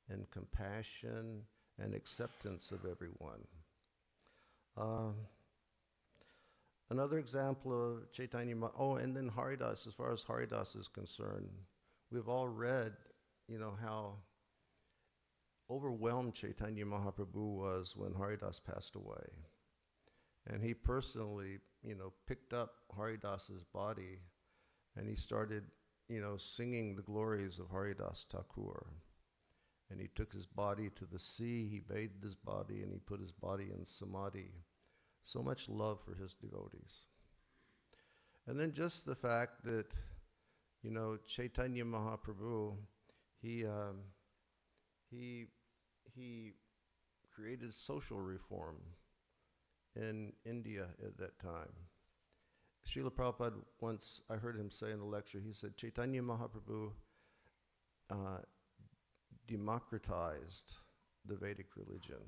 and compassion and acceptance of everyone. Another example of Caitanya and then Haridas, as far as Haridas is concerned, we've all read, how overwhelmed Caitanya Mahaprabhu was when Haridas passed away. And he personally, picked up Haridas's body and he started, singing the glories of Haridas Thakur. And he took his body to the sea, he bathed his body, and he put his body in samadhi. So much love for his devotees. And then just the fact that, Caitanya Mahaprabhu, he created social reform in India at that time. Srila Prabhupada once, I heard him say in a lecture, he said, Caitanya Mahaprabhu democratized the Vedic religion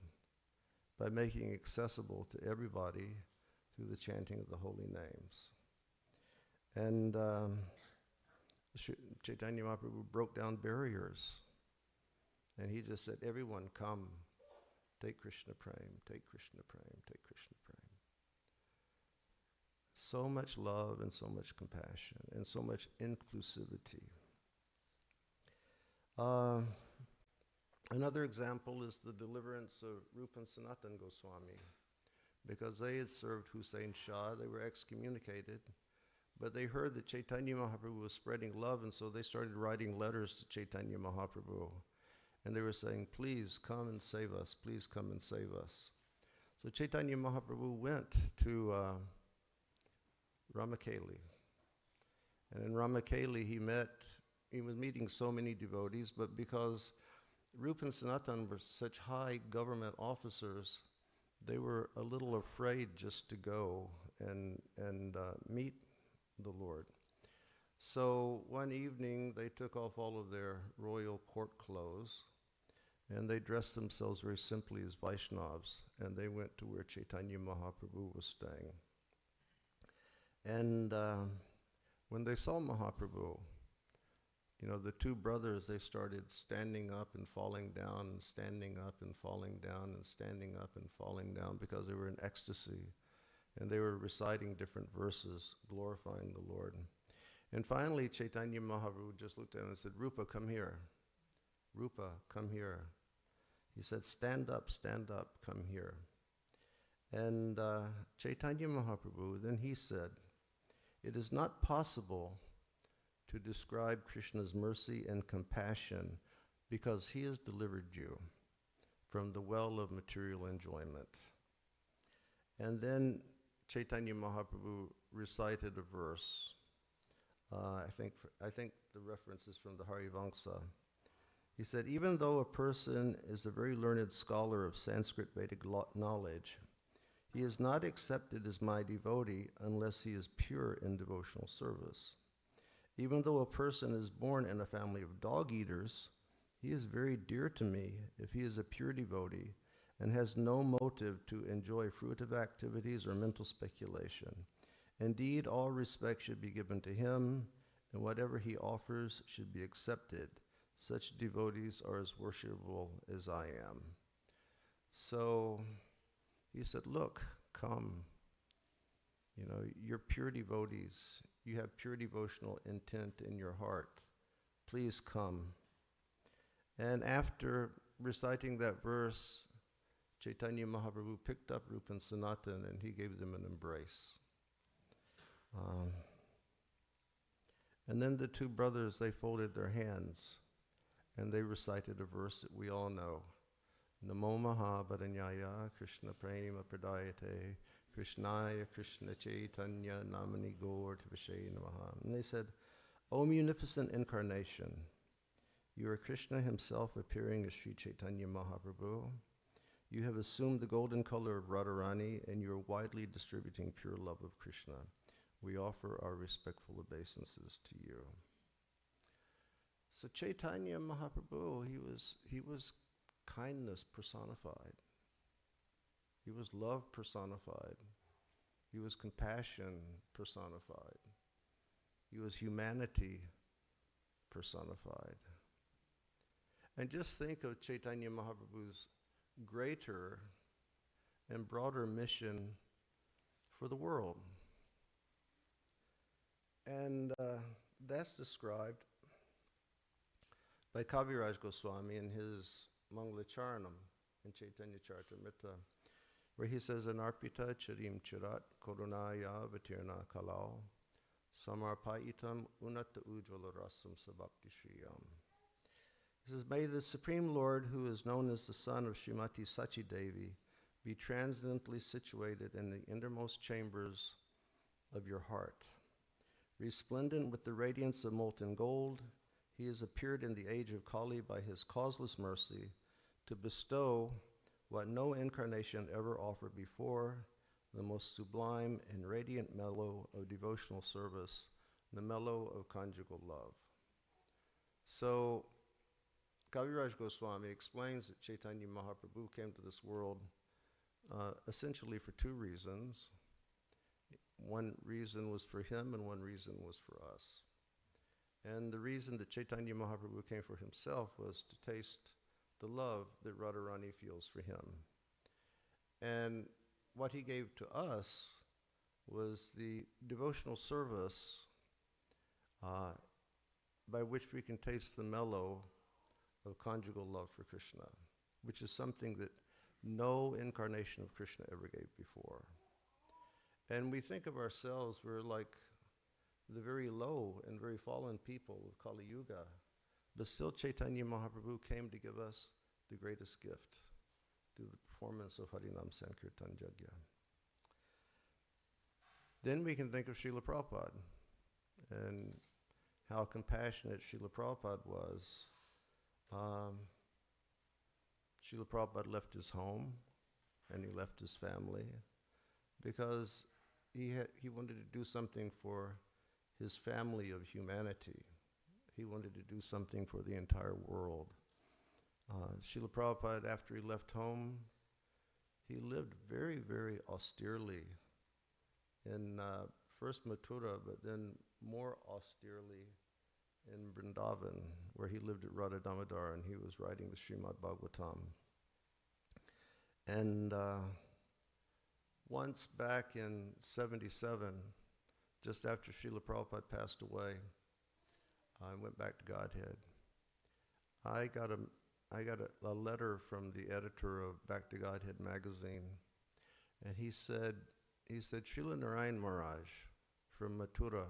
by making it accessible to everybody through the chanting of the holy names. And Caitanya Mahaprabhu broke down barriers. And he just said, everyone come, take Krishna Prem, take Krishna Prem, take Krishna Prem. So much love and so much compassion and so much inclusivity. Another example is the deliverance of Rupa and Sanatan Goswami. Because they had served Hussein Shah, they were excommunicated, but they heard that Caitanya Mahaprabhu was spreading love, and so they started writing letters to Caitanya Mahaprabhu. And they were saying, please come and save us, please come and save us. So Caitanya Mahaprabhu went to Ramakeli. And in Ramakeli he was meeting so many devotees, but because Rupa and Sanatan were such high government officers, they were a little afraid just to go and meet the Lord. So one evening they took off all of their royal court clothes and they dressed themselves very simply as Vaishnavas, and they went to where Caitanya Mahaprabhu was staying. And when they saw Mahaprabhu, the two brothers, they started standing up and falling down, and standing up and falling down, and standing up and falling down, because they were in ecstasy. And they were reciting different verses, glorifying the Lord. And finally, Caitanya Mahaprabhu just looked at him and said, Rupa, come here. Rupa, come here. He said, stand up, come here. And Caitanya Mahaprabhu, then he said, it is not possible to describe Krishna's mercy and compassion because he has delivered you from the well of material enjoyment. And then Caitanya Mahaprabhu recited a verse. I think the reference is from the Harivamsa. He said, even though a person is a very learned scholar of Sanskrit Vedic knowledge, He is not accepted as my devotee unless he is pure in devotional service. Even though a person is born in a family of dog eaters, he is very dear to me if he is a pure devotee and has no motive to enjoy fruitive activities or mental speculation. Indeed, all respect should be given to him, and whatever he offers should be accepted. Such devotees are as worshipable as I am. So he said, look, come. You know, you're pure devotees. You have pure devotional intent in your heart. Please come. And after reciting that verse, Caitanya Mahaprabhu picked up Rupa and Sanatan and he gave them an embrace. And then the two brothers, they folded their hands and they recited a verse that we all know. Namo Mahabharanyaya Krishna Prema Pradayate Krishnaya Krishna Chaitanya Namani Gaur Tvashe Namaha. And they said, O munificent incarnation, you are Krishna himself appearing as Sri Caitanya Mahaprabhu. You have assumed the golden color of Radharani and you are widely distributing pure love of Krishna. We offer our respectful obeisances to you. So Caitanya Mahaprabhu, he was kindness personified. He was love personified. He was compassion personified. He was humanity personified. And just think of Caitanya Mahaprabhu's greater and broader mission for the world. And that's described by Kaviraj Goswami in his Mangalacharanam in Caitanya Caritamrta, where he says, Anarpita charim chirat korunaya vatirna kalau samarpayitam unata ujvala rasam sabhakti shriyam. He says, may the Supreme Lord, who is known as the son of Srimati Sachi Devi, be transcendently situated in the innermost chambers of your heart. Resplendent with the radiance of molten gold, he has appeared in the age of Kali by his causeless mercy to bestow what no incarnation ever offered before, the most sublime and radiant mellow of devotional service, the mellow of conjugal love. So, Kaviraj Goswami explains that Caitanya Mahaprabhu came to this world essentially for two reasons. One reason was for him and one reason was for us. And the reason that Caitanya Mahaprabhu came for himself was to taste the love that Radharani feels for him. And what he gave to us was the devotional service by which we can taste the mellow of conjugal love for Krishna, which is something that no incarnation of Krishna ever gave before. And we think of ourselves, we're like the very low and very fallen people of Kali Yuga, but still Caitanya Mahaprabhu came to give us the greatest gift through the performance of Harinam Sankirtan Yajna. Then we can think of Srila Prabhupada and how compassionate Srila Prabhupada was. Srila Prabhupada left his home and he left his family because he wanted to do something for his family of humanity. He wanted to do something for the entire world. Srila Prabhupada, after he left home, he lived very, very austerely in first Mathura, but then more austerely in Vrindavan, where he lived at Radha Damodar and he was writing the Srimad Bhagavatam. And once back in 77, just after Srila Prabhupada passed away, I went back to Godhead. I got a letter from the editor of Back to Godhead magazine, and he said, Srila Narayan Maharaj from Mathura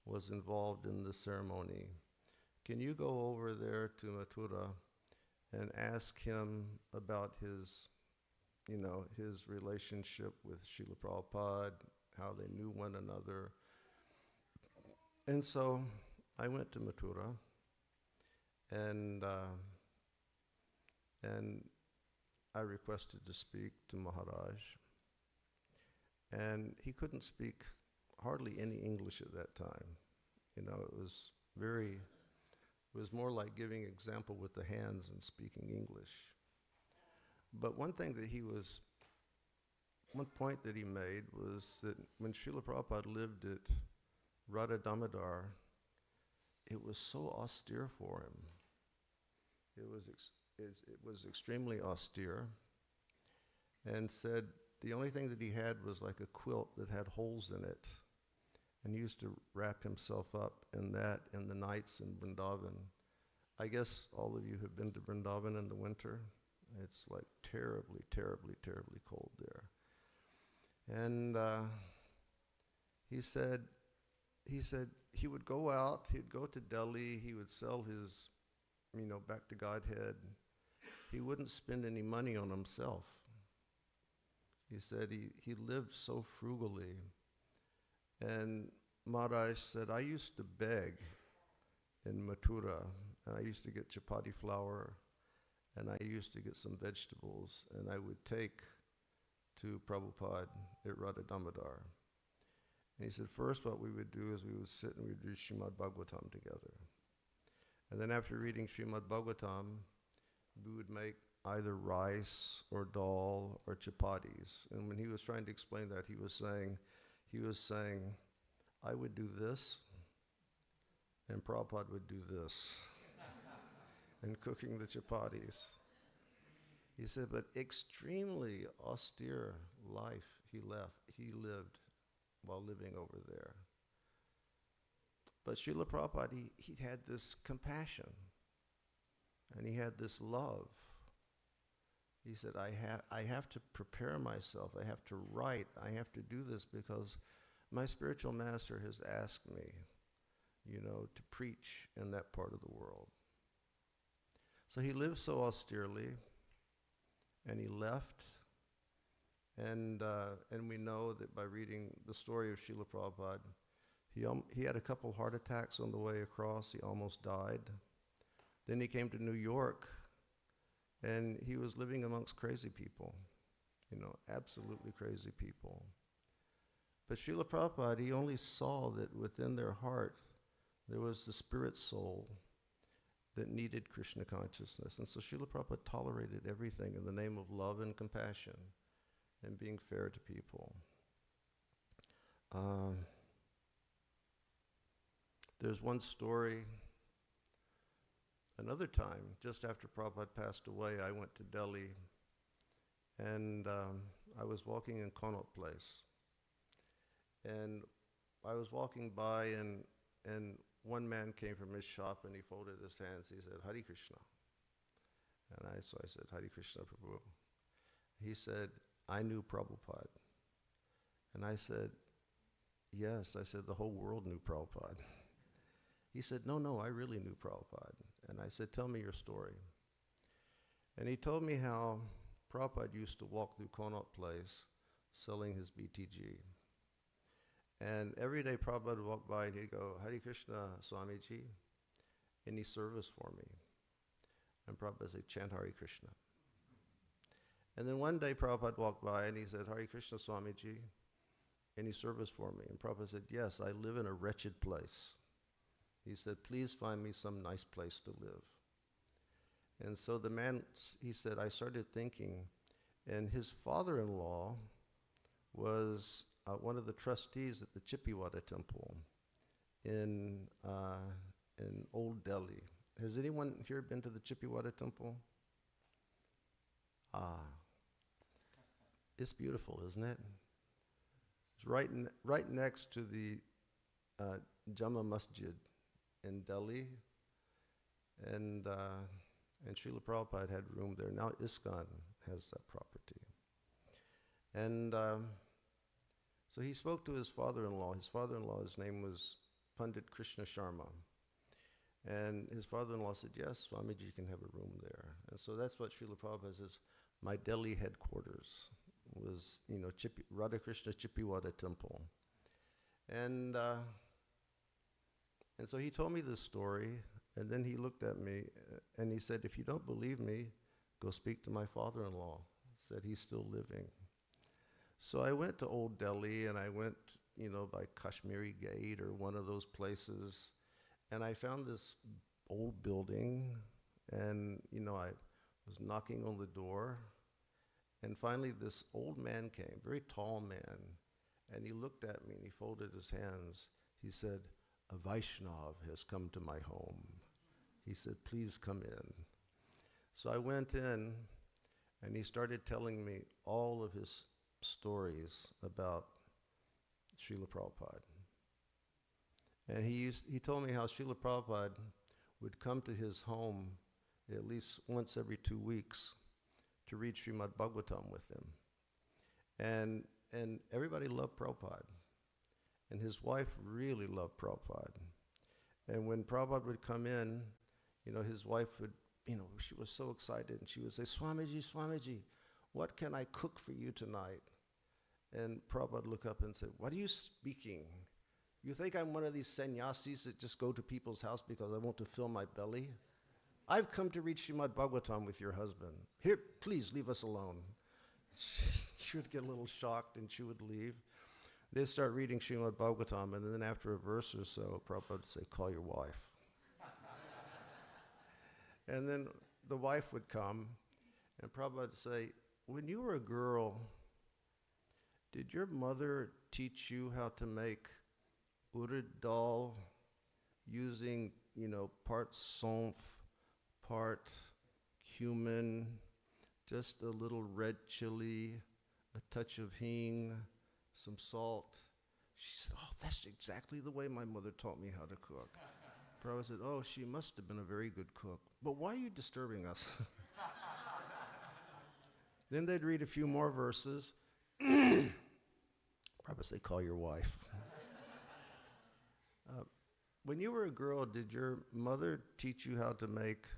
was involved in the ceremony. Can you go over there to Mathura and ask him about his relationship with Srila Prabhupada, how they knew one another? And so I went to Mathura, and I requested to speak to Maharaj. And he couldn't speak hardly any English at that time. You know, it was more like giving example with the hands and speaking English. But one point that he made was that when Srila Prabhupada lived at Radha Damodar, it was so austere for him. It was extremely austere, and said the only thing that he had was like a quilt that had holes in it. And he used to wrap himself up in that in the nights in Vrindavan. I guess all of you have been to Vrindavan in the winter. It's like terribly, terribly, terribly cold there. And he said he would go out, he'd go to Delhi, he would sell his, back to Godhead. He wouldn't spend any money on himself. He said he lived so frugally. And Maharaj said, I used to beg in Mathura, and I used to get chapati flour, and I used to get some vegetables, and I would take to Prabhupada at Radha Damodar. And he said, first what we would do is we would sit and we'd read Srimad Bhagavatam together. And then after reading Srimad Bhagavatam, we would make either rice or dal or chapatis. And when he was trying to explain that, he was saying, I would do this, and Prabhupada would do this, and cooking the chapatis. He said, but extremely austere life he lived while living over there. But Srila Prabhupada, he had this compassion, and he had this love. He said, I have to prepare myself, I have to write, I have to do this because my spiritual master has asked me, to preach in that part of the world. So he lived so austerely, and he left, and we know that by reading the story of Srila Prabhupada, he had a couple heart attacks on the way across, he almost died. Then he came to New York, and he was living amongst crazy people, absolutely crazy people. But Srila Prabhupada, he only saw that within their heart there was the spirit soul that needed Krishna consciousness. And so Srila Prabhupada tolerated everything in the name of love and compassion and being fair to people. There's one story. Another time, just after Prabhupada passed away, I went to Delhi, and I was walking in Connaught Place. And I was walking by, and one man came from his shop, and he folded his hands. He said, Hare Krishna. And I said, Hare Krishna, Prabhu. He said, I knew Prabhupada. And I said, yes. I said, the whole world knew Prabhupada. He said, no, I really knew Prabhupada. And I said, tell me your story. And he told me how Prabhupada used to walk through Connaught Place selling his BTG. And every day Prabhupada would walk by and he'd go, Hare Krishna, Swamiji, any service for me? And Prabhupada would say, chant Hare Krishna. And then one day Prabhupada walked by and he said, Hare Krishna, Swamiji, any service for me? And Prabhupada said, yes, I live in a wretched place. He said, please find me some nice place to live. And so the man, he said, I started thinking, and his father-in-law was one of the trustees at the Chippiwada Temple in Old Delhi. Has anyone here been to the Chippiwada Temple? It's beautiful, isn't it? It's right next to the Jama Masjid in Delhi, and Srila Prabhupada had room there. Now ISKCON has that property. And so he spoke to his father-in-law. His father-in-law, his name was Pandit Krishna Sharma. And his father-in-law said, yes, Swamiji, you can have a room there. And so that's what Srila Prabhupada says, my Delhi headquarters was, Radha Krishna Chippiwada Temple. And so he told me this story, and then he looked at me, and he said, if you don't believe me, go speak to my father-in-law. He said he's still living. So I went to Old Delhi, and I went, by Kashmiri Gate or one of those places, and I found this old building, and, I was knocking on the door, and finally this old man came, very tall man, and he looked at me and he folded his hands. He said, "A Vaishnav has come to my home." He said, "Please come in." So I went in, and he started telling me all of his stories about Srila Prabhupada. And he told me how Srila Prabhupada would come to his home at least once every 2 weeks to read Srimad Bhagavatam with him. And everybody loved Prabhupada. And his wife really loved Prabhupada. And when Prabhupada would come in, his wife would, she was so excited, and she would say, "Swamiji, Swamiji, what can I cook for you tonight?" And Prabhupada would look up and say, "What are you speaking? You think I'm one of these sannyasis that just go to people's house because I want to fill my belly? I've come to read Srimad Bhagavatam with your husband. Here, please leave us alone." She would get a little shocked, and she would leave. They'd start reading Srimad Bhagavatam, and then after a verse or so, Prabhupada would say, "Call your wife." And then the wife would come, and Prabhupada would say, "When you were a girl, did your mother teach you how to make urad dal using, part saunf, part cumin, just a little red chili, a touch of hing, some salt?" She said, "Oh, that's exactly the way my mother taught me how to cook." Prabhupada said, "Oh, she must have been a very good cook. But why are you disturbing us?" Then they'd read a few more verses. Prabhupada said, "Call your wife." When you were a girl, did your mother teach you how to make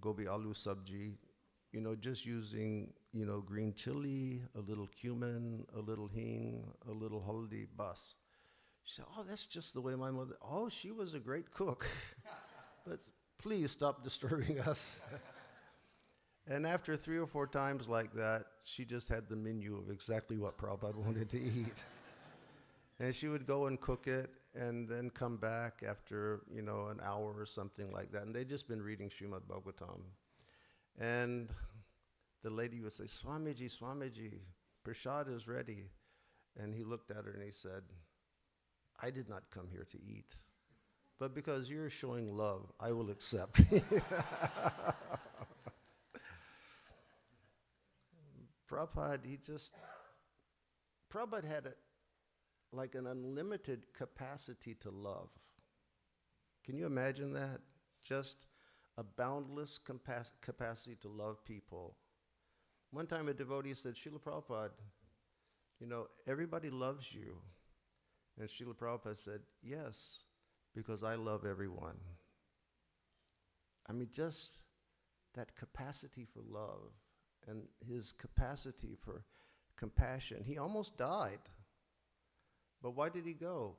gobi aloo sabji? Just using, green chili, a little cumin, a little hing, a little haldi, bas. She said, "Oh, that's just the way my mother." "Oh, she was a great cook." But please stop disturbing us. And after 3 or 4 times like that, she just had the menu of exactly what Prabhupada wanted to eat. And she would go and cook it, and then come back after, an hour or something like that. And they'd just been reading Srimad Bhagavatam. And the lady would say, "Swamiji, Swamiji, prasad is ready." And he looked at her and he said, "I did not come here to eat, but because you're showing love, I will accept." Prabhupada had an unlimited capacity to love. Can you imagine that? Just a boundless capacity to love people. One time a devotee said, "Srila Prabhupada, everybody loves you." And Srila Prabhupada said, "Yes, because I love everyone." I mean, just that capacity for love and his capacity for compassion. He almost died. But why did he go?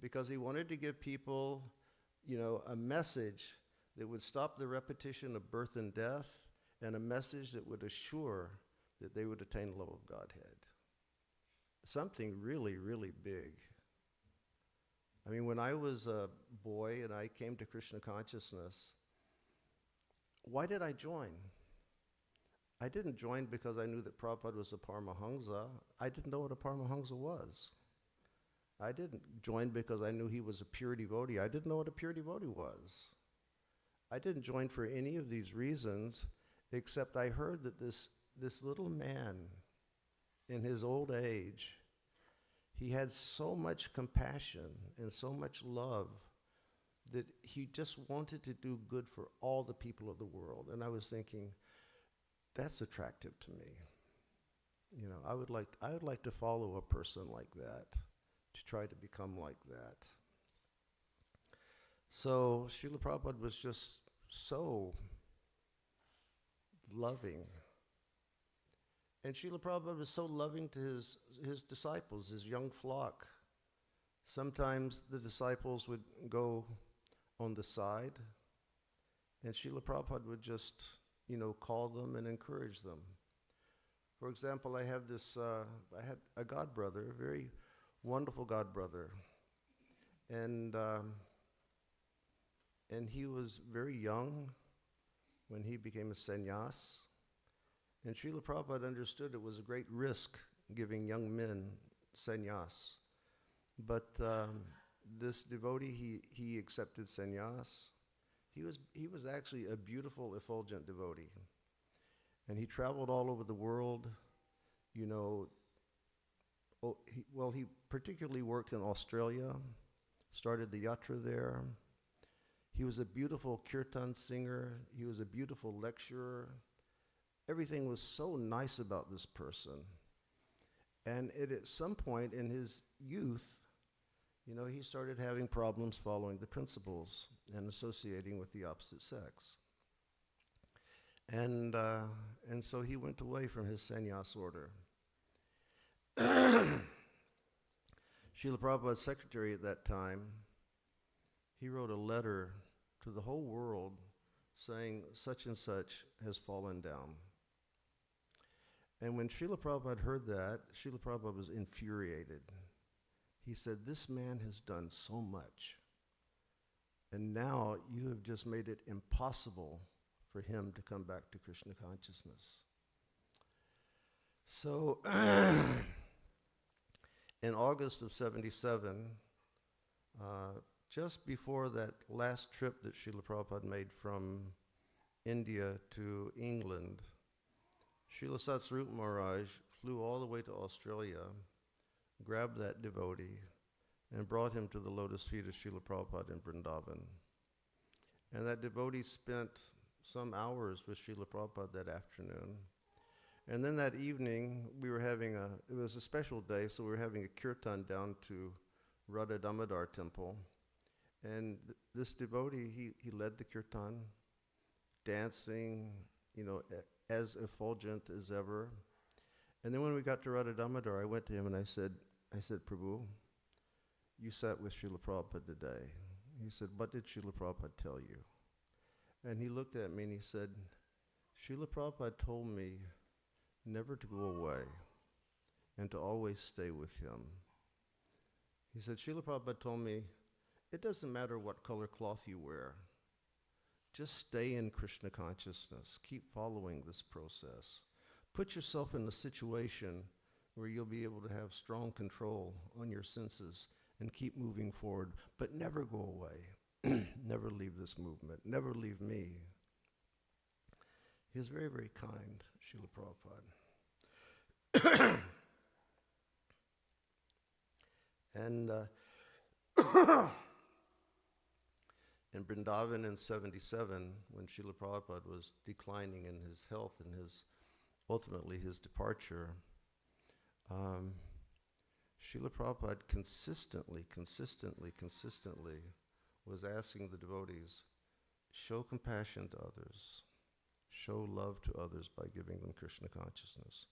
Because he wanted to give people, a message that would stop the repetition of birth and death, and a message that would assure that they would attain the love of Godhead. Something really, really big. I mean, when I was a boy and I came to Krishna consciousness, why did I join? I didn't join because I knew that Prabhupada was a Paramahamsa. I didn't know what a Paramahamsa was. I didn't join because I knew he was a pure devotee. I didn't know what a pure devotee was. I didn't join for any of these reasons, except I heard that this little man, in his old age, he had so much compassion and so much love that he just wanted to do good for all the people of the world. And I was thinking, that's attractive to me. I would like to follow a person like that, to try to become like that. So Srila Prabhupada was just so loving. And Srila Prabhupada was so loving to his disciples, his young flock. Sometimes the disciples would go on the side, and Srila Prabhupada would just, call them and encourage them. For example, I had a god brother, a very wonderful god brother, and he was very young when he became a sannyas. And Srila Prabhupada understood it was a great risk giving young men sannyas. But this devotee, he accepted sannyas. He was actually a beautiful, effulgent devotee. And he traveled all over the world, you know. He particularly worked in Australia, started the yatra there. He was a beautiful kirtan singer. He was a beautiful lecturer. Everything was so nice about this person. And at some point in his youth, you know, he started having problems following the principles and associating with the opposite sex. And so he went away from his sannyas order. Srila Prabhupada's secretary at that time, he wrote a letter to the whole world saying such and such has fallen down. And when Srila Prabhupada heard that, Srila Prabhupada was infuriated. He said, "This man has done so much, and now you have just made it impossible for him to come back to Krishna consciousness." So in August of '77, just before that last trip that Srila Prabhupada made from India to England, Srila Satsvarupa Maharaj flew all the way to Australia, grabbed that devotee, and brought him to the lotus feet of Srila Prabhupada in Vrindavan. And that devotee spent some hours with Srila Prabhupada that afternoon. And then that evening, it was a special day, so we were having a kirtan down to Radha Damodar temple. And this devotee, he led the kirtan, dancing, you know, as effulgent as ever. And then when we got to Radha Damodar, I went to him and I said, "Prabhu, you sat with Srila Prabhupada today." He said, "What did Srila Prabhupada tell you?" And he looked at me and he said, "Srila Prabhupada told me never to go away and to always stay with him." He said, "Srila Prabhupada told me, it doesn't matter what color cloth you wear. Just stay in Krishna consciousness. Keep following this process. Put yourself in a situation where you'll be able to have strong control on your senses and keep moving forward, but never go away. Never leave this movement. Never leave me." He was very, very kind, Srila Prabhupada. And in Vrindavan in '77, when Srila Prabhupada was declining in his health and ultimately his departure, Srila Prabhupada consistently was asking the devotees, show compassion to others, show love to others by giving them Krishna consciousness.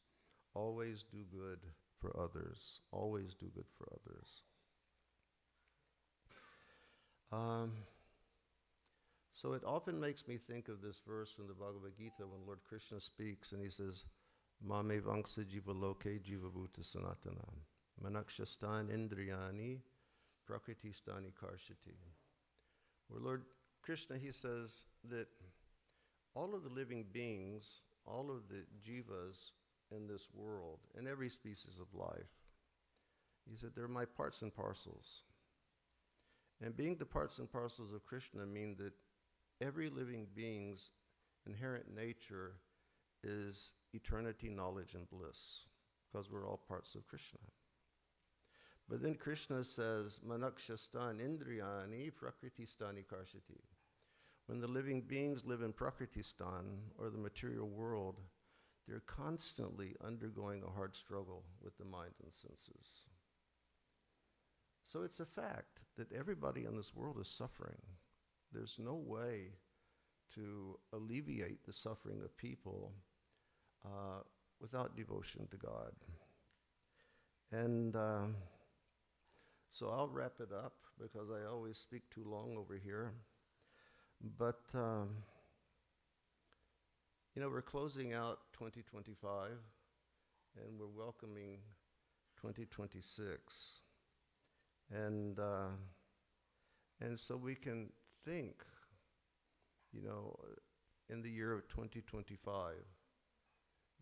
Always do good for others. Always do good for others. So it often makes me think of this verse from the Bhagavad Gita when Lord Krishna speaks and he says, "Mame vangsa jiva loke jiva bhuta sanatana, manakshastan indriyani prakriti-stani karshati." Where Lord Krishna, he says that all of the living beings, all of the jivas in this world, in every species of life, he said, they're my parts and parcels. And being the parts and parcels of Krishna mean that every living being's inherent nature is eternity, knowledge, and bliss, because we're all parts of Krishna. But then Krishna says, "Manakshastan indriyani prakriti-stani karshati." When the living beings live in Prakritistan, or the material world, they're constantly undergoing a hard struggle with the mind and senses. So it's a fact that everybody in this world is suffering. There's no way to alleviate the suffering of people without devotion to God. And so I'll wrap it up because I always speak too long over here. But, we're closing out 2025, and we're welcoming 2026. And so we can think, in the year of 2025,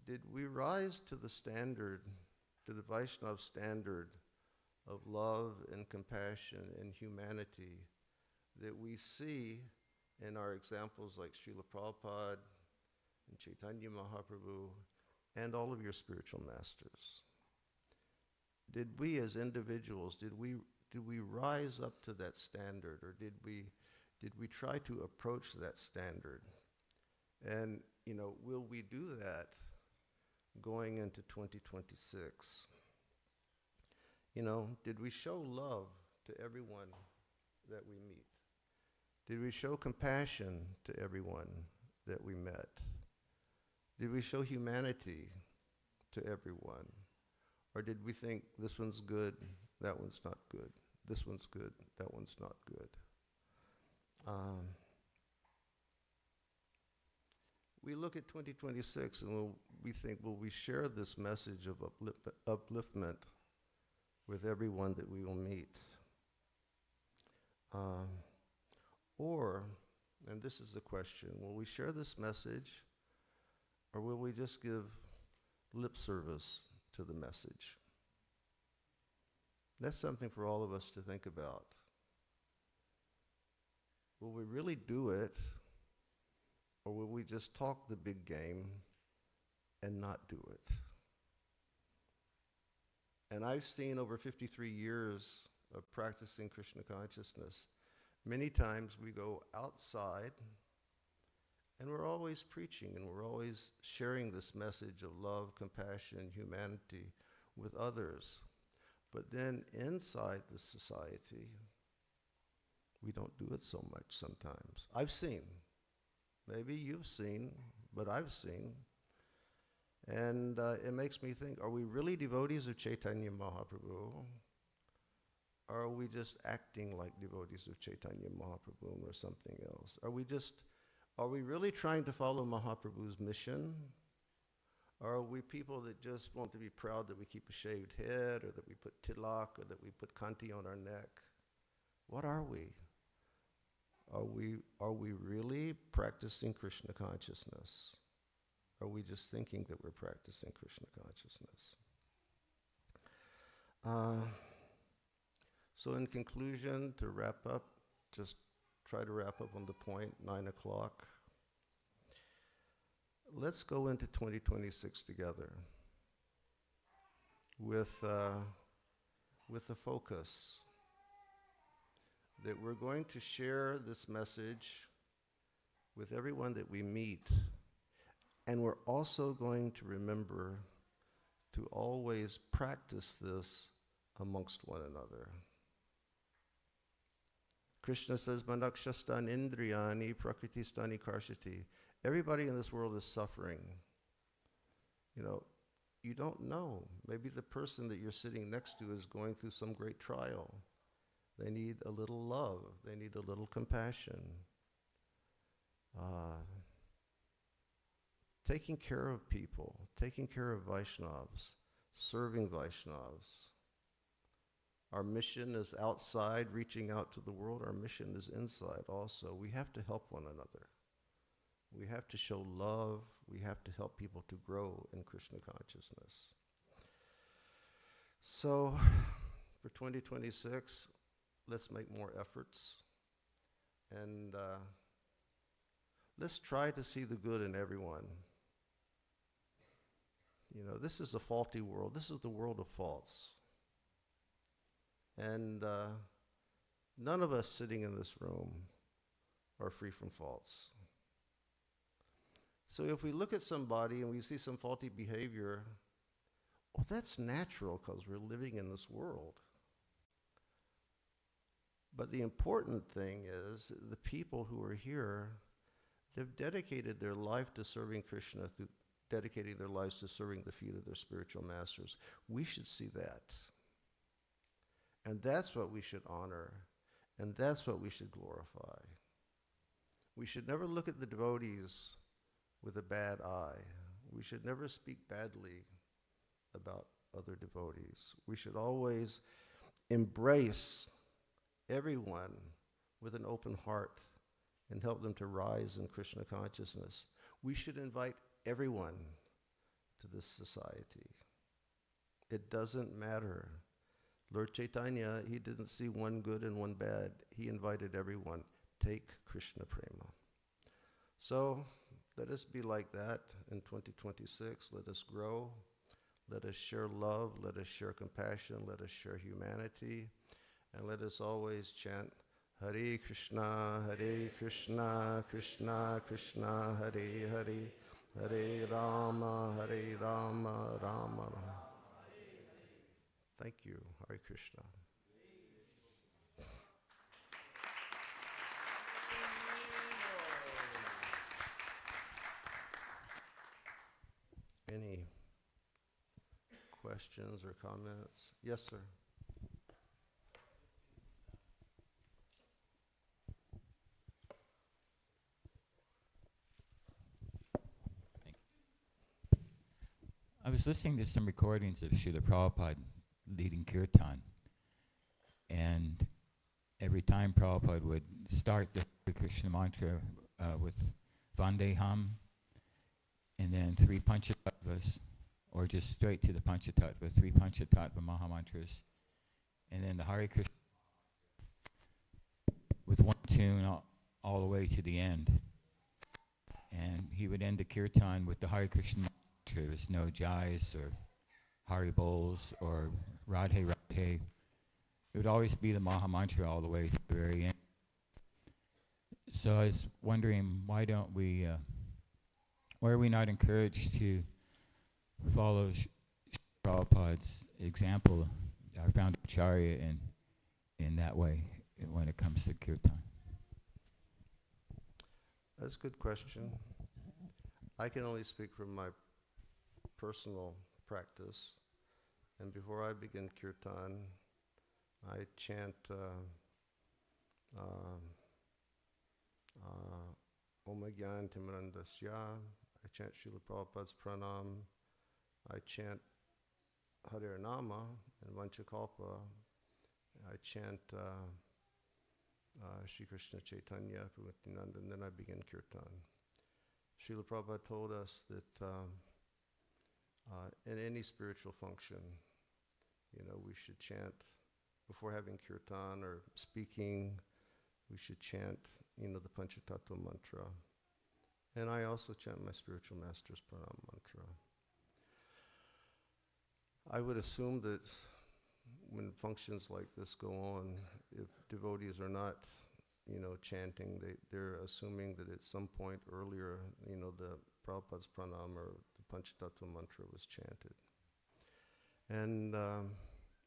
did we rise to the standard, to the Vaishnava standard of love and compassion and humanity that we see in our examples like Srila Prabhupada and Caitanya Mahaprabhu and all of your spiritual masters? Did we as individuals, did we rise up to that standard, or did we try to approach that standard? And, will we do that going into 2026? Did we show love to everyone that we meet? Did we show compassion to everyone that we met? Did we show humanity to everyone? Or did we think this one's good, that one's not good? This one's good, that one's not good? We look at 2026 and we think, will we share this message of upliftment with everyone that we will meet? Or, and this is the question, will we share this message, or will we just give lip service to the message? That's something for all of us to think about. Will we really do it, or will we just talk the big game and not do it? And I've seen over 53 years of practicing Krishna consciousness, many times we go outside and we're always preaching and we're always sharing this message of love, compassion, humanity with others. But then inside the society, we don't do it so much sometimes. I've seen. Maybe you've seen, but I've seen. And it makes me think, are we really devotees of Caitanya Mahaprabhu? Or are we just acting like devotees of Caitanya Mahaprabhu or something else? Are we really trying to follow Mahaprabhu's mission? Or are we people that just want to be proud that we keep a shaved head, or that we put tilak, or that we put kanti on our neck? What are we? Are we really practicing Krishna consciousness? Are we just thinking that we're practicing Krishna consciousness? So in conclusion, to wrap up, just try to wrap up on the point, 9 o'clock. Let's go into 2026 together with the focus that we're going to share this message with everyone that we meet, and we're also going to remember to always practice this amongst one another. Krishna says, Manakshastan indriyani prakriti-stani karshati. Everybody in this world is suffering. You don't know. Maybe the person that you're sitting next to is going through some great trial. They need a little love. They need a little compassion. Taking care of people, taking care of Vaishnavas, serving Vaishnavas. Our mission is outside, reaching out to the world. Our mission is inside also. We have to help one another. We have to show love. We have to help people to grow in Krishna consciousness. So, for 2026, let's make more efforts. And let's try to see the good in everyone. This is a faulty world. This is the world of faults. And none of us sitting in this room are free from faults. So if we look at somebody and we see some faulty behavior, well, that's natural because we're living in this world. But the important thing is the people who are here, they've dedicated their life to serving Krishna, through dedicating their lives to serving the feet of their spiritual masters. We should see that. And that's what we should honor, and that's what we should glorify. We should never look at the devotees with a bad eye. We should never speak badly other devotees. We should always embrace everyone with an open heart and help them to rise in Krishna consciousness. We should invite everyone to this society. It doesn't matter. Lord Caitanya, he didn't see one good and one bad. He invited everyone. Take Krishna Prema. So let us be like that in 2026. Let us grow. Let us share love. Let us share compassion. Let us share humanity. And let us always chant Hare Krishna, Krishna Krishna, Hare Hare, Hare Rama, Rama Rama. Thank you. Hare Krishna. Any questions or comments? Yes, sir. I was listening to some recordings of Srila Prabhupada leading kirtan, and every time Prabhupada would start the Hare Krishna mantra with Vandeham, and then 3 Panchatattvas, or just straight to the Panchatattva, 3 Panchatattva Mahamantras, and then the Hare Krishna with one tune all the way to the end. And he would end the kirtan with the Hare Krishna mantra. There's no Jais or Haribols or Radhe Radhe. It would always be the Maha Mantra all the way to the very end. So I was wondering, why are we not encouraged to follow Prabhupada's example, our founder Acharya, in that way when it comes to kirtan? That's a good question. I can only speak from my personal practice, and before I begin kirtan, I chant Om Gyan Timrandasya. I chant Srila Prabhupada's Pranam. I chant Hare Nama and Vanchakalpa. I chant Shri Krishna Chaitanya Nityananda, and then I begin kirtan. Srila Prabhupada told us that in any spiritual function, we should chant before having kirtan or speaking. We should chant, the Panchatattva mantra. And I also chant my spiritual master's pranam mantra. I would assume that when functions like this go on, if devotees are not, chanting, they're assuming that at some point earlier, the Prabhupada's pranam or the Panchatattva mantra was chanted. And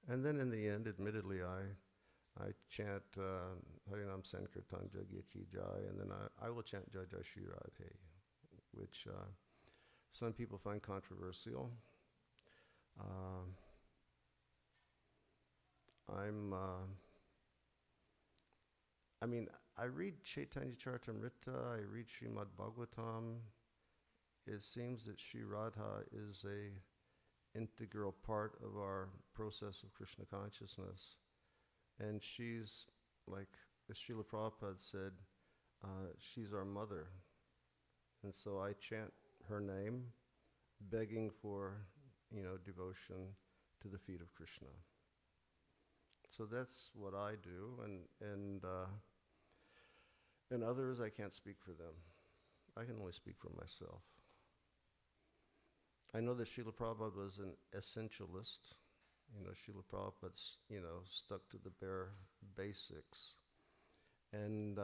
then in the end, admittedly, I chant Harinam Sankirtan Jagya Ki Jai, and then I will chant Jai Jai Shri Radhe, which some people find controversial. I read Caitanya Caritamrta, I read Srimad Bhagavatam. It seems that Shri Radha is a integral part of our process of Krishna consciousness. And she's, like as Srila Prabhupada said, she's our mother. And so I chant her name, begging for, devotion to the feet of Krishna. So that's what I do, and others, I can't speak for them. I can only speak for myself. I know that Srila Prabhupada was an essentialist. Srila Prabhupada's, stuck to the bare basics. And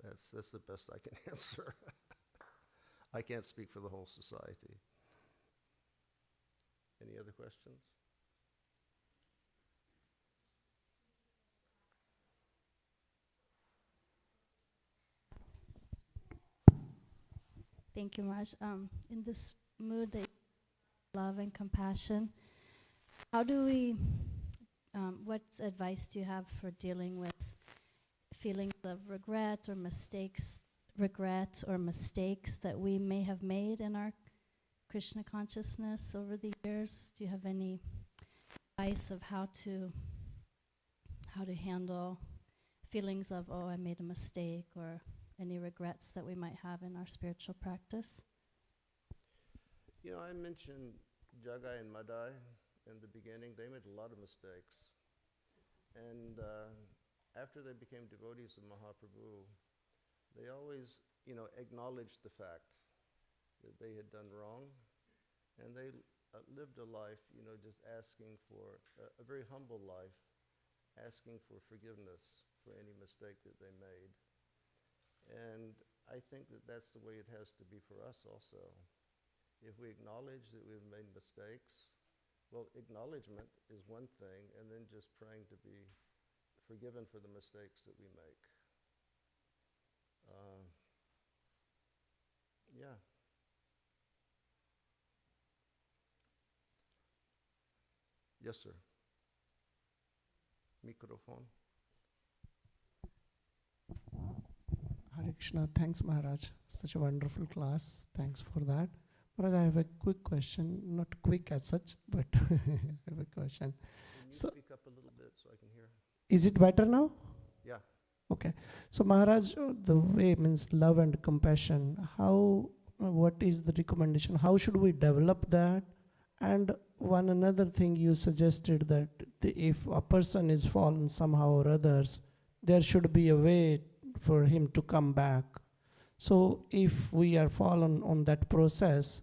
that's the best I can answer. I can't speak for the whole society. Any other questions? Thank you, Marge. In this mood of love and compassion, how do we, what advice do you have for dealing with feelings of regret or mistakes regret or mistakes that we may have made in our Krishna consciousness over the years? Do you have any advice of how to handle feelings of, oh, I made a mistake, or any regrets that we might have in our spiritual practice? You know, I mentioned Jagai and Madai in the beginning. They made a lot of mistakes. And after they became devotees of Mahaprabhu, they always, acknowledged the fact that they had done wrong. And they lived a life, just asking for a very humble life, asking for forgiveness for any mistake that they made. And I think that that's the way it has to be for us also. If we acknowledge that we've made mistakes, well, acknowledgement is one thing, and then just praying to be forgiven for the mistakes that we make. Yeah. Yes, sir. Microphone. Hare Krishna. Thanks, Maharaj. Such a wonderful class. Thanks for that. Maharaj, I have a quick question. Not quick as such, but I have a question. Can you So- speak up a little bit so I can hear? Is it better now? Yeah. Okay. So Maharaj, the way means love and compassion. What is the recommendation? How should we develop that? And one another thing you suggested that if a person is fallen somehow or others, there should be a way for him to come back. So if we are fallen on that process,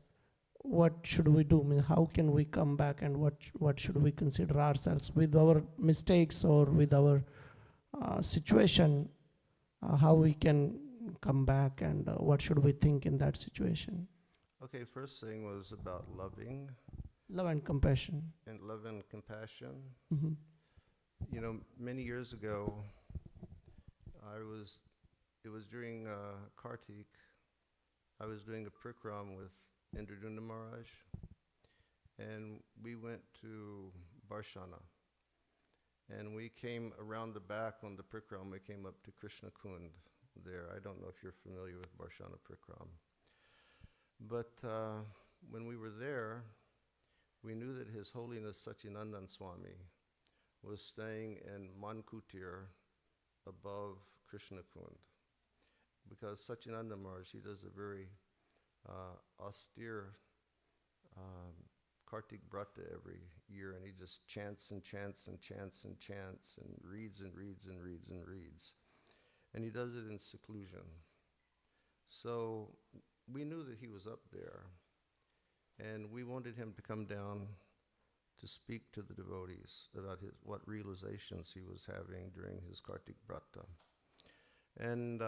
what should we do? I mean, how can we come back, and what should we consider ourselves with our mistakes or with our situation? How we can come back, and what should we think in that situation? Okay, first thing was about loving Love and compassion. and love and compassion. Mm-hmm. Many years ago, it was during Kartik, I was doing a prikram with Indradunda Maharaj, and we went to Barshana. And we came around the back on the prikram, we came up to Krishna Kund there. I don't know if you're familiar with Barshana prikram. But when we were there, we knew that His Holiness Satyanandan Swami was staying in Mankutir above Krishna Kund. Because Satyananda Maharaj, he does a very austere Kartikrta every year, and he just chants and chants and chants and chants and reads and reads and reads and reads. And he does it in seclusion. So we knew that he was up there, and we wanted him to come down to speak to the devotees about what realizations he was having during his Kartikrta. And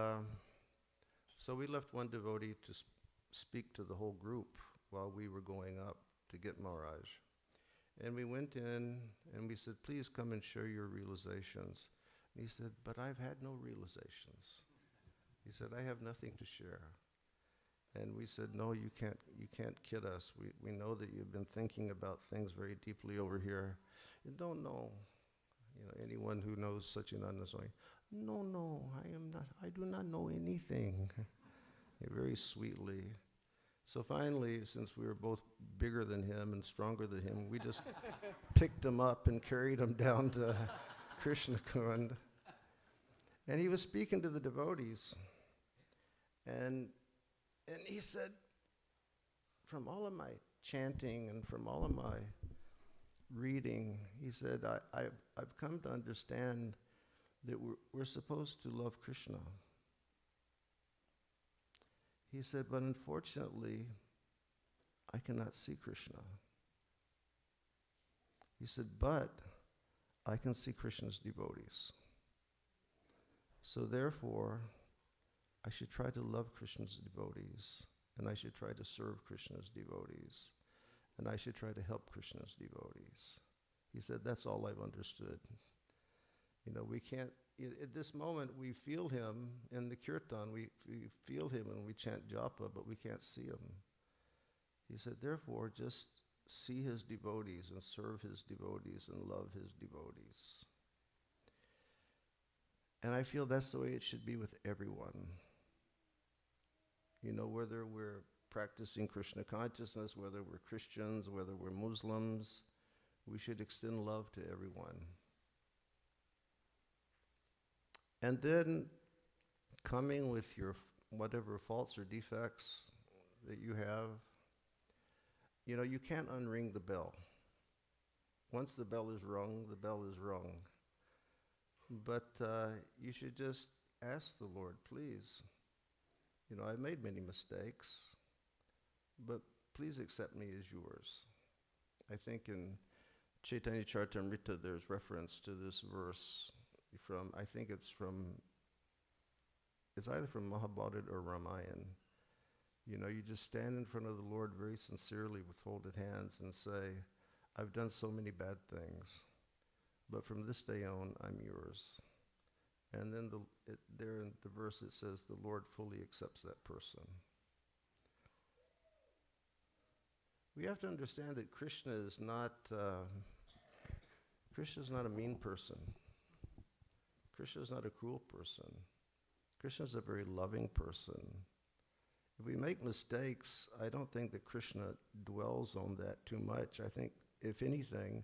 so we left one devotee to speak to the whole group while we were going up to get Maharaj. And we went in and we said, please come and share your realizations. And he said, but I've had no realizations. He said, I have nothing to share. And we said, no, you can't kid us. We know that you've been thinking about things very deeply over here. You don't know, anyone who knows Satyananda Swami. No, I do not know anything. Very sweetly. So finally, since we were both bigger than him and stronger than him, we just picked him up and carried him down to Krishna Kund. And he was speaking to the devotees. And he said, from all of my chanting and from all of my reading, he said, I've come to understand that we're supposed to love Krishna. He said, but unfortunately, I cannot see Krishna. He said, but I can see Krishna's devotees. So therefore, I should try to love Krishna's devotees, and I should try to serve Krishna's devotees, and I should try to help Krishna's devotees. He said, that's all I've understood. We can't, at this moment, we feel him in the kirtan, we feel him when we chant japa, but we can't see him. He said, therefore, just see his devotees and serve his devotees and love his devotees. And I feel that's the way it should be with everyone. You know, whether we're practicing Krishna consciousness, whether we're Christians, whether we're Muslims, we should extend love to everyone. And then coming with your whatever faults or defects that you have, you know, you can't unring the bell. Once the bell is rung, the bell is rung. But you should just ask the Lord, please, you know, I've made many mistakes, but please accept me as yours. I think in Caitanya Caritamrta there's reference to this verse from, I think it's either from Mahabharata or Ramayana. You know, you just stand in front of the Lord very sincerely with folded hands and say, I've done so many bad things, but from this day on, I'm yours. And then there in the verse it says, the Lord fully accepts that person. We have to understand that Krishna is not a mean person. Krishna is not a cruel person. Krishna is a very loving person. If we make mistakes, I don't think that Krishna dwells on that too much. I think, if anything,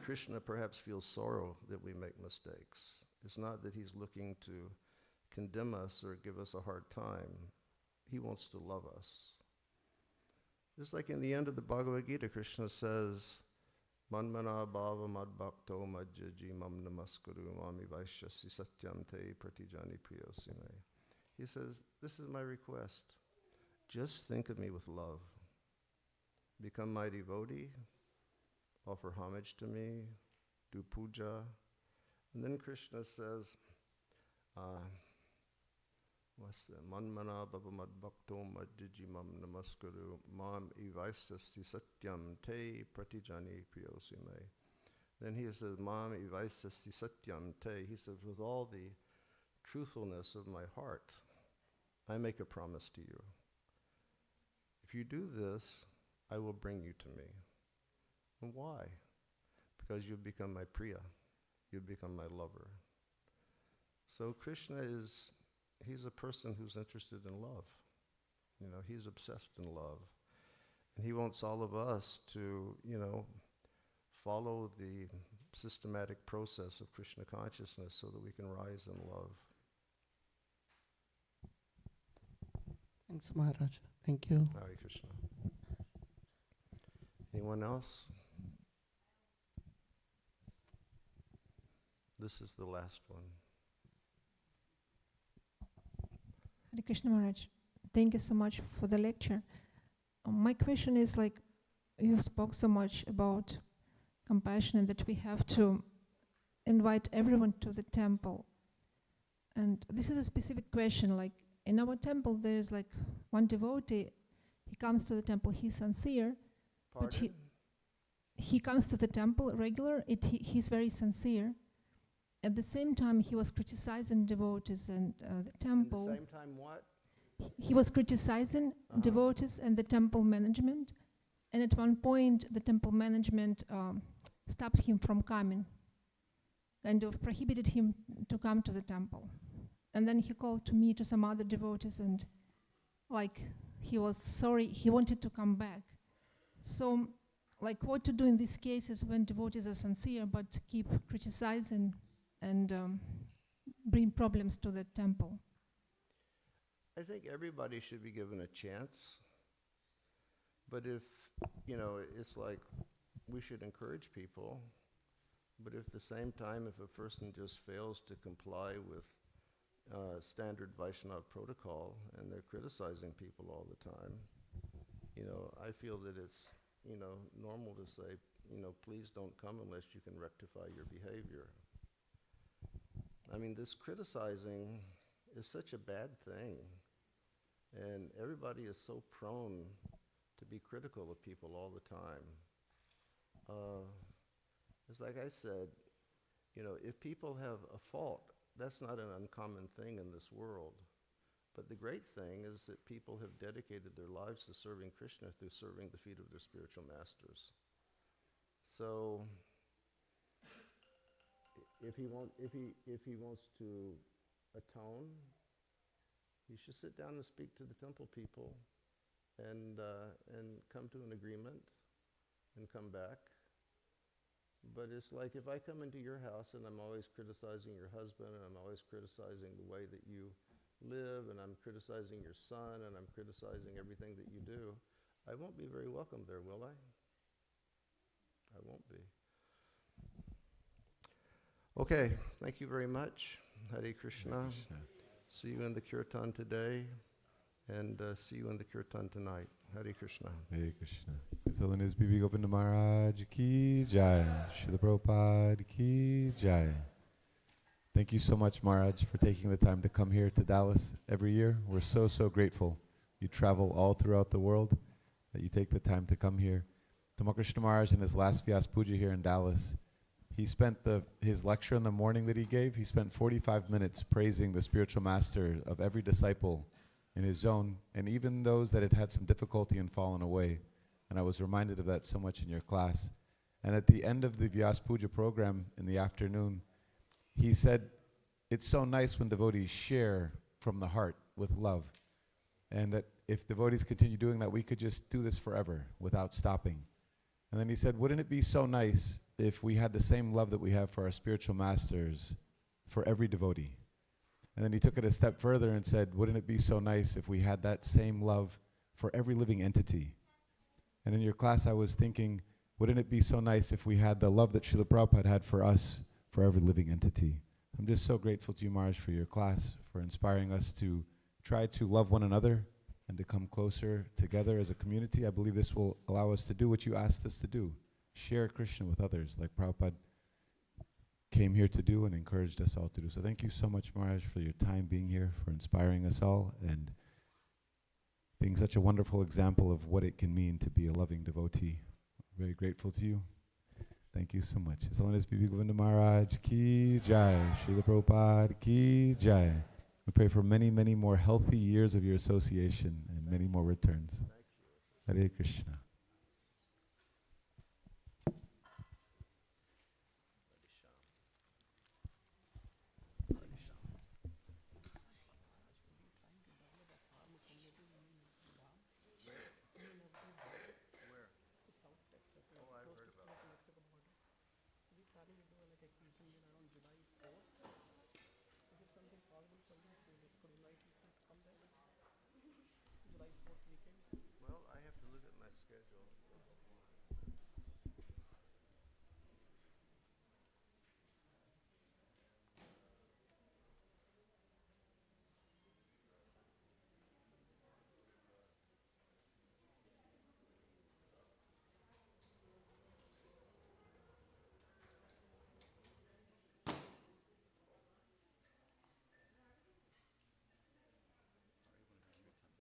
Krishna perhaps feels sorrow that we make mistakes. It's not that he's looking to condemn us or give us a hard time. He wants to love us. Just like in the end of the Bhagavad Gita, Krishna says, Manmana bhava madbhakto majjaji mam namaskuru mami vaishyasi satyam te pratijani priyosime. He says, this is my request. Just think of me with love. Become my devotee, offer homage to me, do puja. And then Krishna says, what's that? Manmana bhava madbhakto majjaji mam namaskuru mam ivaisasi satyam te pratijani priyosime. Then he says, mam ivaisasi satyam te. He says, with all the truthfulness of my heart, I make a promise to you. If you do this, I will bring you to me. And why? Because you've become my priya. You've become my lover. So Krishna he's a person who's interested in love. You know, he's obsessed in love. And he wants all of us to, you know, follow the systematic process of Krishna consciousness so that we can rise in love. Thanks, Maharaj. Thank you. Hare Krishna. Anyone else? This is the last one. Hare Krishna Maharaj, thank you so much for the lecture. My question is, like, you spoke so much about compassion and that we have to invite everyone to the temple. And this is a specific question, like, in our temple there is like one devotee, he comes to the temple, he's sincere, but he comes to the temple regular, he's very sincere. At the same time, he was criticizing devotees and the temple. At the same time what? He was criticizing devotees and the temple management. And at one point, the temple management stopped him from coming, kind of prohibited him to come to the temple. And then he called to me, to some other devotees, and like he was sorry, he wanted to come back. So, like, what to do in these cases when devotees are sincere but keep criticizing and bring problems to the temple? I think everybody should be given a chance. But if, you know, it's like we should encourage people. But if at the same time, if a person just fails to comply with standard Vaishnava protocol and they're criticizing people all the time, you know, I feel that it's, you know, normal to say, you know, please don't come unless you can rectify your behavior. I mean, this criticizing is such a bad thing. And everybody is so prone to be critical of people all the time. It's like I said, you know, if people have a fault, that's not an uncommon thing in this world. But the great thing is that people have dedicated their lives to serving Krishna through serving the feet of their spiritual masters. So if he wants to atone, You should sit down and speak to the temple people and come to an agreement and come back. But it's like if I come into your house and I'm always criticizing your husband and I'm always criticizing the way that you live and I'm criticizing your son and I'm criticizing everything that you do, I won't be very welcome there, will I? I won't be. Okay, thank you very much. Hare Krishna. Hare Krishna. See you in the kirtan today and see you in the kirtan tonight. Hare Krishna. Hare Krishna. His Holiness Bibi Govinda Maharaj ki jai. Srila Prabhupada ki jai. Thank you so much, Maharaj, for taking the time to come here to Dallas every year. We're so, so grateful. You travel all throughout the world, that you take the time to come here. Tamal Maharaj, in his last Vyas Puja here in Dallas, he spent his lecture in the morning that he gave, he spent 45 minutes praising the spiritual master of every disciple in his zone, and even those that had had some difficulty and fallen away. And I was reminded of that so much in your class. And at the end of the Vyas Puja program in the afternoon, he said, it's so nice when devotees share from the heart with love. And that if devotees continue doing that, we could just do this forever without stopping. And then he said, wouldn't it be so nice if we had the same love that we have for our spiritual masters for every devotee? And then he took it a step further and said, wouldn't it be so nice if we had that same love for every living entity? And in your class I was thinking, wouldn't it be so nice if we had the love that Srila Prabhupada had for us for every living entity? I'm just so grateful to you, Maharaj, for your class, for inspiring us to try to love one another and to come closer together as a community. I believe this will allow us to do what you asked us to do, share Krishna with others, like Prabhupada came here to do and encouraged us all to do. So thank you so much, Maharaj, for your time being here, for inspiring us all, and being such a wonderful example of what it can mean to be a loving devotee. Very grateful to you. Thank you so much. His Holiness Bibi Govinda Maharaj ki jai. Srila Prabhupada ki jai. We pray for many, many more healthy years of your association and many more returns. Hare Krishna.